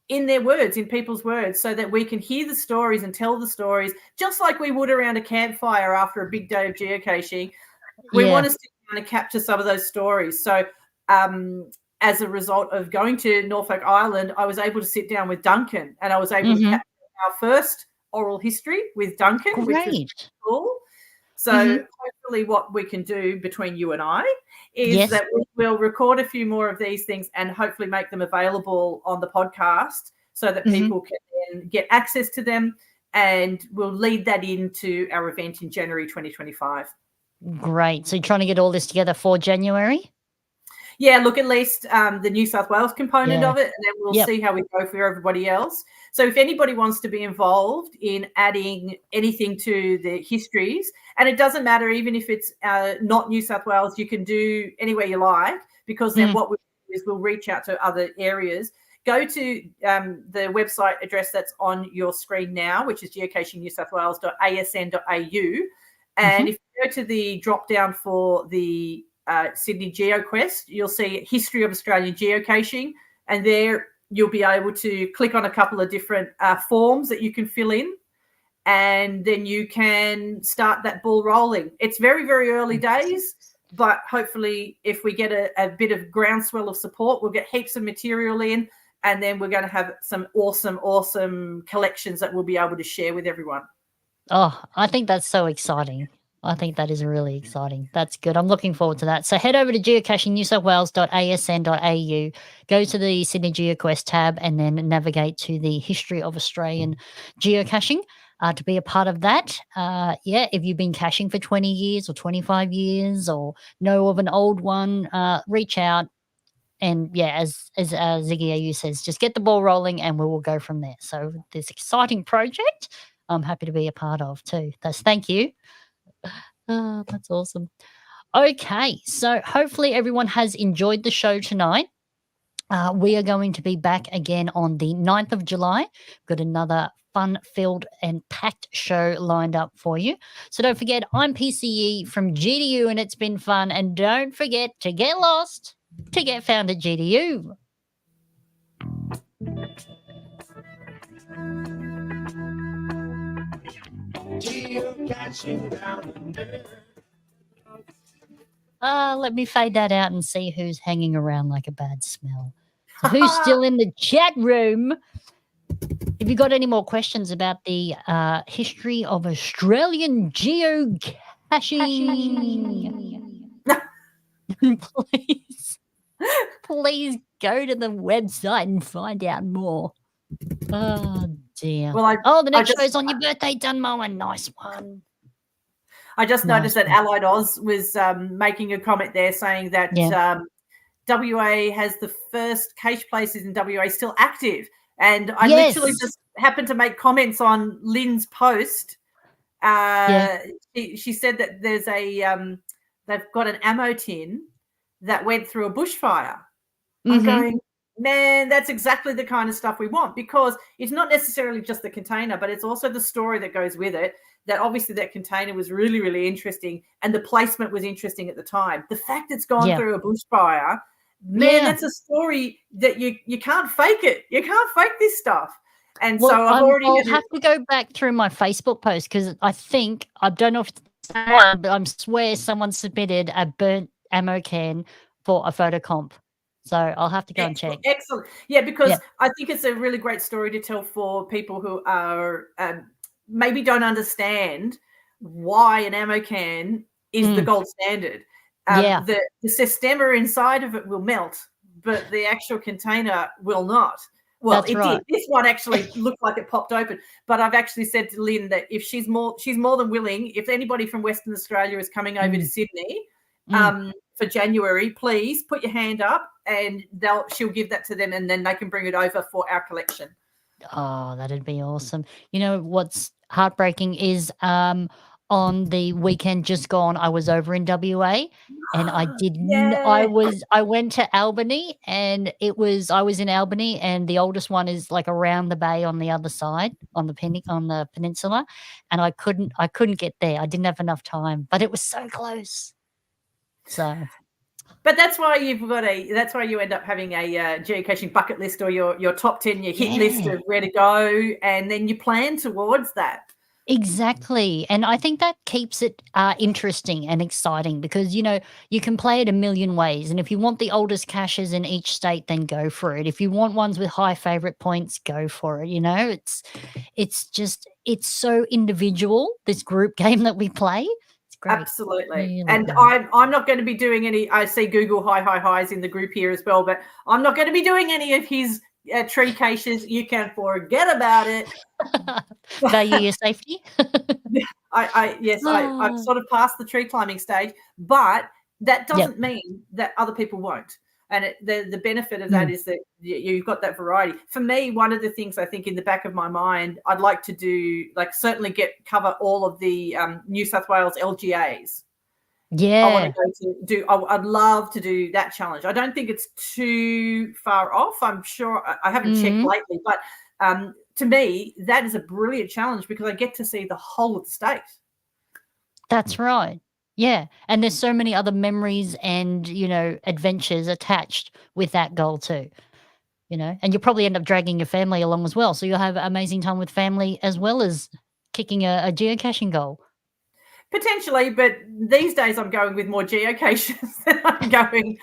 D: in their words, in people's words, so that we can hear the stories and tell the stories, just like we would around a campfire after a big day of geocaching. we
A: Yeah.
D: want to sit down and capture some of those stories. So as a result of going to Norfolk Island, I was able to sit down with Duncan, and I was able to capture our first oral history with Duncan, which was
A: Great.
D: cool. So hopefully what we can do between you and I is that we'll record a few more of these things and hopefully make them available on the podcast so that people can then get access to them, and we'll lead that into our event in January 2025.
A: Great. So you're trying to get all this together for January?
D: Yeah, look, at least the New South Wales component of it, and then we'll see how we go for everybody else. So if anybody wants to be involved in adding anything to the histories, and it doesn't matter even if it's not New South Wales, you can do anywhere you like, because then what we'll do is we'll reach out to other areas. Go to the website address that's on your screen now, which is geocachingnewsouthwales.asn.au. And if you go to the drop down for the Sydney GeoQuest, you'll see History of Australian Geocaching, and there you'll be able to click on a couple of different forms that you can fill in, and then you can start that ball rolling. It's very, very early days, but hopefully if we get a bit of groundswell of support, we'll get heaps of material in, and then we're going to have some awesome collections that we'll be able to share with everyone.
A: Oh, I think that's so exciting. I think that is really exciting. That's good. I'm looking forward to that. So head over to geocachingnewsouthwales.asn.au, go to the Sydney GeoQuest tab, and then navigate to the History of Australian Geocaching to be a part of that. If you've been caching for 20 years or 25 years or know of an old one, reach out. And as ziggiau says, just get the ball rolling and we will go from there. So this exciting project, I'm happy to be a part of too. Thank you. Oh, that's awesome. Okay, so hopefully everyone has enjoyed the show tonight. We are going to be back again on the 9th of July. Got another fun-filled and packed show lined up for you. So don't forget, I'm PCE from GDU, and it's been fun. And don't forget to get lost to get found at GDU.
G: Geocaching down under.
A: Let me fade that out and see who's hanging around like a bad smell. So who's still in the chat room? If you got any more questions about the history of Australian geocaching, please go to the website and find out more. Oh, dear.
D: Well,
A: the next show's on your birthday, Dunmowen. Nice one.
D: I just noticed that Allied Oz was making a comment there saying that WA has the first cache places in WA still active. And I literally just happened to make comments on Lynn's post. She said that there's they've got an ammo tin that went through a bushfire. I'm going, man, that's exactly the kind of stuff we want, because it's not necessarily just the container, but it's also the story that goes with it. That obviously that container was really, really interesting, and the placement was interesting at the time. The fact it's gone through a bushfire, man, that's a story that you can't fake it. You can't fake this stuff. And so I'll
A: have to go back through my Facebook post, because I don't know if it's the same one, but I swear someone submitted a burnt ammo can for a photo comp. So I'll have to go and check.
D: Excellent. Yeah, because I think it's a really great story to tell for people who are maybe don't understand why an ammo can is the gold standard. The systema inside of it will melt, but the actual container will not. Well, it did. This one actually looked like it popped open. But I've actually said to Lynn that if she's more than willing, if anybody from Western Australia is coming over to Sydney for January, please put your hand up, and she'll give that to them, and then they can bring it over for our collection.
A: Oh, that'd be awesome. You know what's heartbreaking is on the weekend just gone, I was over in WA, and I went to Albany, and I was in Albany, and the oldest one is like around the bay on the other side, on the peninsula, and I couldn't get there. I didn't have enough time, but it was so close. So,
D: but that's why that's why you end up having a geocaching bucket list, or your top 10, your hit list of where to go, and then you plan towards that.
A: Exactly. And I think that keeps it interesting and exciting because, you can play it a million ways. And if you want the oldest caches in each state, then go for it. If you want ones with high favorite points, go for it. It's so individual, this group game that we play. It's great.
D: Absolutely.
A: Really
D: And
A: great.
D: I'm not going to be doing any, I see Google highs in the group here as well, but I'm not going to be doing any of his tree caches. You can forget about it.
A: Value your safety.
D: I've sort of passed the tree climbing stage, but that doesn't mean that other people won't. And the benefit of that is that you've got that variety. For me, one of the things I think in the back of my mind, I'd like to do, like certainly cover all of the New South Wales LGAs.
A: Yeah.
D: I want to go to I'd love to do that challenge. I don't think it's too far off. I'm sure I haven't checked lately, but to me, that is a brilliant challenge because I get to see the whole of the state.
A: That's right. Yeah. And there's so many other memories and, adventures attached with that goal too. And you'll probably end up dragging your family along as well. So you'll have amazing time with family as well as kicking a geocaching goal.
D: Potentially, but these days I'm going with more geocaches than I'm going.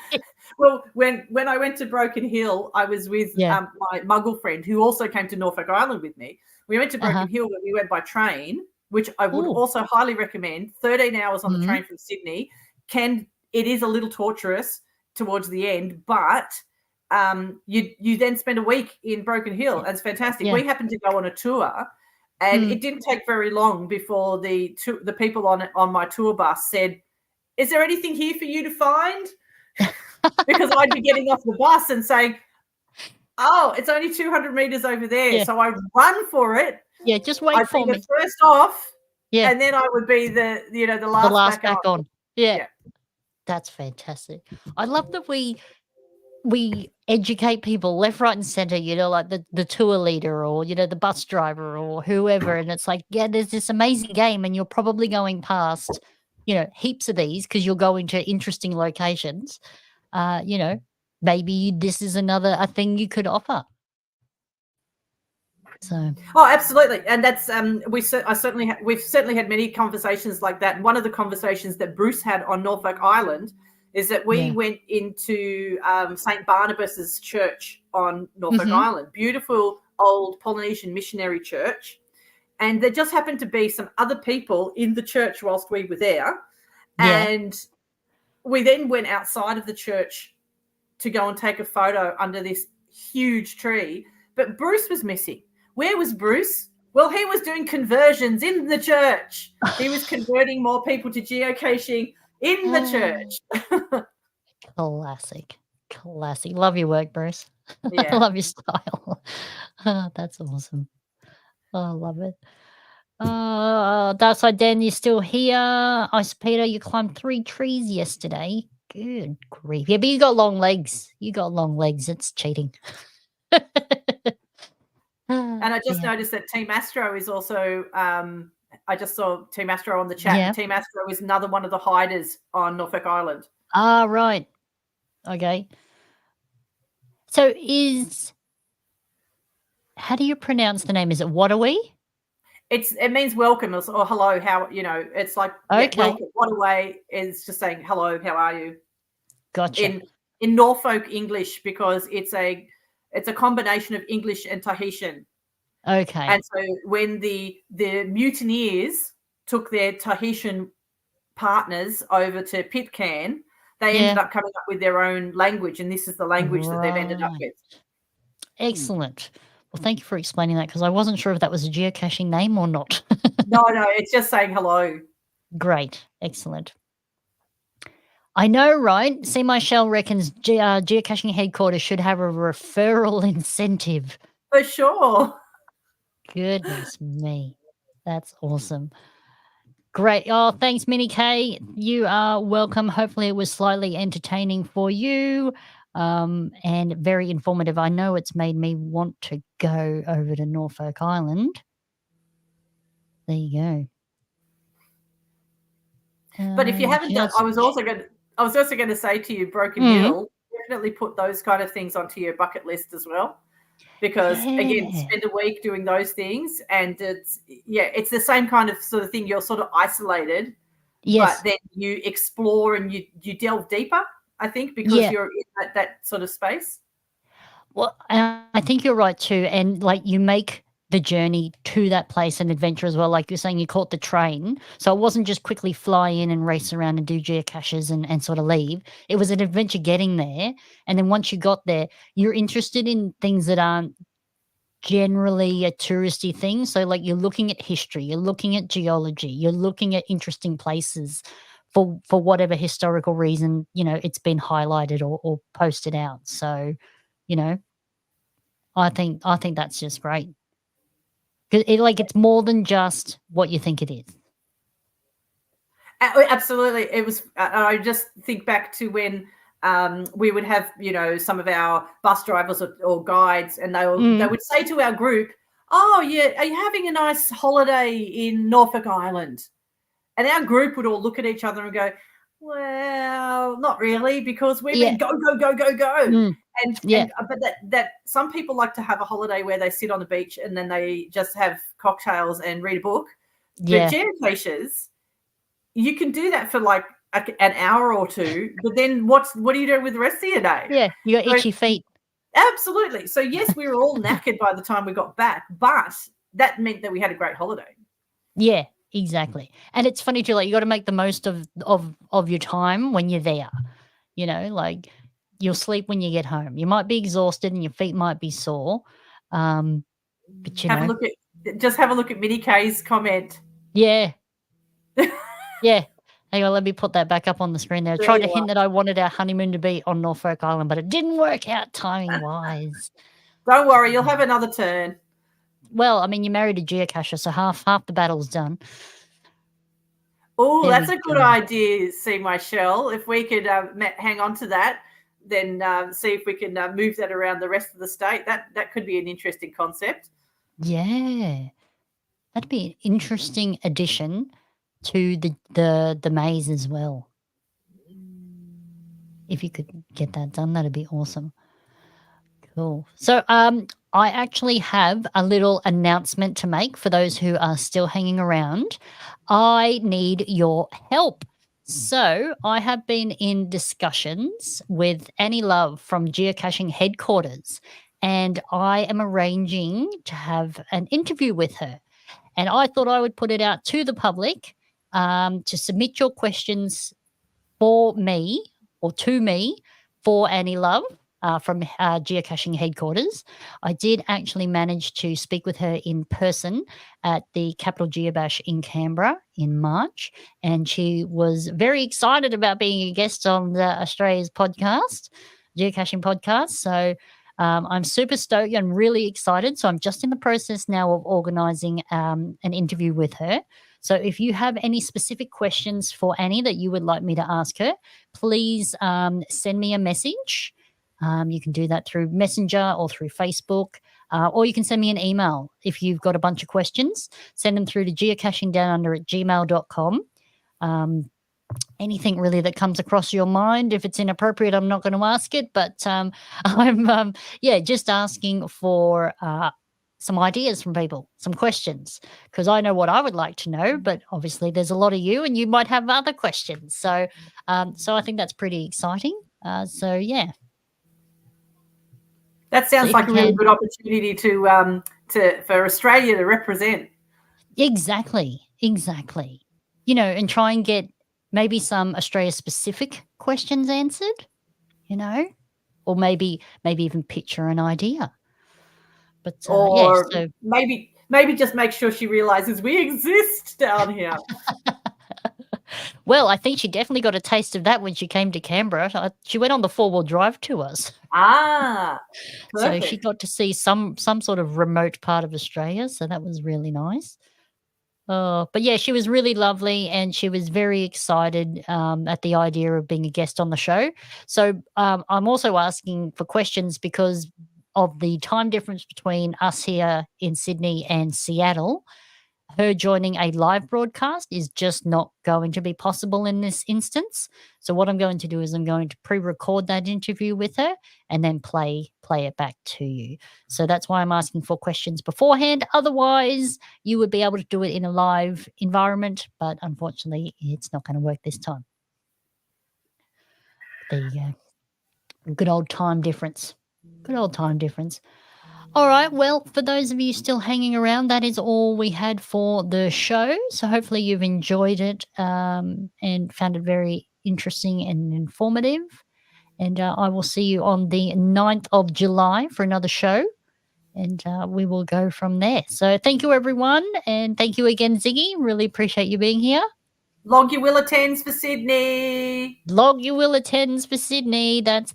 D: Well, when I went to Broken Hill, I was with my Muggle friend who also came to Norfolk Island with me. We went to Broken Hill, but we went by train, which I would also highly recommend. 13 hours on the train from Sydney. It is a little torturous towards the end, but you then spend a week in Broken Hill. And it's fantastic.
A: Yeah.
D: We happened to go on a tour. And it didn't take very long before the people on my tour bus said, "Is there anything here for you to find?" Because I'd be getting off the bus and saying, "Oh, it's only 200 meters over there."
A: Yeah.
D: So I run for it.
A: Yeah, just wait for me.
D: The first off,
A: Yeah,
D: and then I would be the last back
A: on. Yeah, that's fantastic. I love that we educate people left, right, and center, like the tour leader or, the bus driver or whoever. And it's like, there's this amazing game and you're probably going past, heaps of these because you're going to interesting locations. Maybe this is a thing you could offer. So.
D: Oh, absolutely. And that's, we've certainly had many conversations like that. And one of the conversations that Bruce had on Norfolk Island is that we went into St. Barnabas's church on Norfolk Island, beautiful old Polynesian missionary church. And there just happened to be some other people in the church whilst we were there. Yeah. And we then went outside of the church to go and take a photo under this huge tree. But Bruce was missing. Where was Bruce? Well, he was doing conversions in the church. He was converting more people to geocaching in the church.
A: Classic. Love your work, Bruce.
D: Yeah.
A: I love your style. That's awesome. I love it. Darkside Dan, you're still here. Ice Peter, you climbed 3 trees yesterday. Good grief. Yeah, but you got long legs. It's cheating.
D: And I just noticed that Team Astro is also I just saw Team Astro on the chat. Yeah. Team Astro is another one of the hiders on Norfolk Island.
A: Ah, right. Okay. So how do you pronounce the name? Is it Wadawee?
D: It means welcome or hello. How it's like welcome. Wadawee is just saying hello. How are you?
A: Gotcha.
D: In Norfolk English, because it's a combination of English and Tahitian.
A: Okay.
D: And so when the mutineers took their Tahitian partners over to Pitcairn, they ended up coming up with their own language, and this is the language that they've ended up with.
A: Excellent. Well, thank you for explaining that because I wasn't sure if that was a geocaching name or not.
D: No, it's just saying hello.
A: Great. Excellent. I know, right? See, my Shell reckons geocaching headquarters should have a referral incentive.
D: For sure.
A: Goodness me. That's awesome. Great. Oh, thanks, Minnie K. You are welcome. Hopefully it was slightly entertaining for you and very informative. I know it's made me want to go over to Norfolk Island. There you
D: go. But if you haven't done, I was also going to say to you, Broken Hill, definitely put those kind of things onto your bucket list as well. because again,
A: Yeah.
D: spend a week doing those things, and it's the same kind of sort of thing. You're sort of isolated,
A: Yes.
D: but then you explore and you delve deeper, I think, because
A: Yeah.
D: you're in that sort of space.
A: Well, I think you're right too, and, like, you make the journey to that place an adventure as well, like you're saying you caught the train, so it wasn't just quickly fly in and race around and do geocaches and sort of leave. It was an adventure getting there, and then once you got there, you're interested in things that aren't generally a touristy thing, so, like, you're looking at history, you're looking at geology, you're looking at interesting places for whatever historical reason, it's been highlighted or posted out, so, you know I think that's just great. 'Cause it's more than just what you think it is.
D: Absolutely. It was, I just think back to when we would have, some of our bus drivers or guides, and they would say to our group, "Oh, yeah, are you having a nice holiday in Norfolk Island?" And our group would all look at each other and go, "Well, not really, because we've
A: Yeah.
D: been go, go, go, go, go."
A: Yeah.
D: But that some people like to have a holiday where they sit on the beach and then they just have cocktails and read a book.
A: Yeah.
D: But geocachers, you can do that for like an hour or two, but then what do you do with the rest of your day?
A: Yeah, you got
D: So-
A: itchy feet.
D: Absolutely. So yes, we were all knackered by the time we got back, but that meant that we had a great holiday.
A: Yeah, exactly. And it's funny too, you gotta make the most of your time when you're there, you'll sleep when you get home. You might be exhausted and your feet might be sore, but,
D: Just have a look at Minnie K's comment.
A: Yeah. Yeah. Hang on, let me put that back up on the screen there. I tried to hint that I wanted our honeymoon to be on Norfolk Island, but it didn't work out timing-wise.
D: Don't worry, you'll have another turn.
A: Well, I mean, you married a geocacher, so half the battle's done.
D: Oh, that's a good idea, see my shell. If we could hang on to that, then see if we can move that around the rest of the state. That could be an interesting concept.
A: Yeah. That'd be an interesting addition to the maze as well. If you could get that done, that'd be awesome. Cool. So, I actually have a little announcement to make for those who are still hanging around. I need your help. So, I have been in discussions with Annie Love from Geocaching Headquarters, and I am arranging to have an interview with her. And I thought I would put it out to the public to submit your questions for me or to me for Annie Love from Geocaching Headquarters. I did actually manage to speak with her in person at the Capital Geobash in Canberra in March, and she was very excited about being a guest on the Australia's podcast, Geocaching podcast. So I'm super stoked and really excited. So I'm just in the process now of organising an interview with her. So if you have any specific questions for Annie that you would like me to ask her, please send me a message. You can do that through Messenger or through Facebook, or you can send me an email if you've got a bunch of questions. Send them through to geocachingdownunder@gmail.com. Anything really that comes across your mind. If it's inappropriate, I'm not going to ask it, but I'm just asking for some ideas from people, some questions, because I know what I would like to know, but obviously there's a lot of you and you might have other questions. So I think that's pretty exciting. Yeah.
D: That sounds like a really good opportunity for Australia to represent.
A: Exactly. And try and get maybe some Australia-specific questions answered, or maybe even picture an idea. But
D: maybe just make sure she realizes we exist down here.
A: Well, I think she definitely got a taste of that when she came to Canberra. She went on the 4-wheel drive tours.
D: Perfect.
A: So she got to see some sort of remote part of Australia. So that was really nice. But yeah, she was really lovely and she was very excited at the idea of being a guest on the show. So I'm also asking for questions because of the time difference between us here in Sydney and Seattle. her joining a live broadcast is just not going to be possible in this instance. So what I'm going to do is I'm going to pre-record that interview with her and then play it back to you. So that's why I'm asking for questions beforehand. Otherwise, you would be able to do it in a live environment, but unfortunately, it's not going to work this time. There you go. Good old time difference. Good old time difference. All right. Well, for those of you still hanging around, that is all we had for the show. So hopefully you've enjoyed it and found it very interesting and informative. And I will see you on the 9th of July for another show. And we will go from there. So thank you, everyone. And thank you again, Ziggy. Really appreciate you being here.
D: Log your will attends for Sydney.
A: Log your will attends for Sydney. That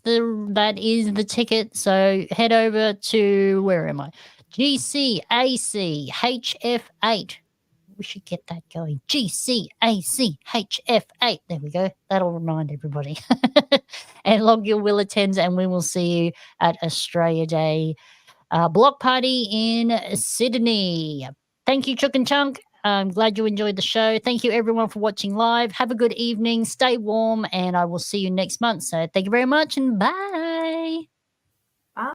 A: is the ticket. So head over to, where am I? GCACHF8. We should get that going. GCACHF8. There we go. That'll remind everybody. And log your will attends, and we will see you at Australia Day block party in Sydney. Thank you, Chook and Chunk. I'm glad you enjoyed the show. Thank you, everyone, for watching live. Have a good evening. Stay warm, and I will see you next month. So thank you very much, and bye.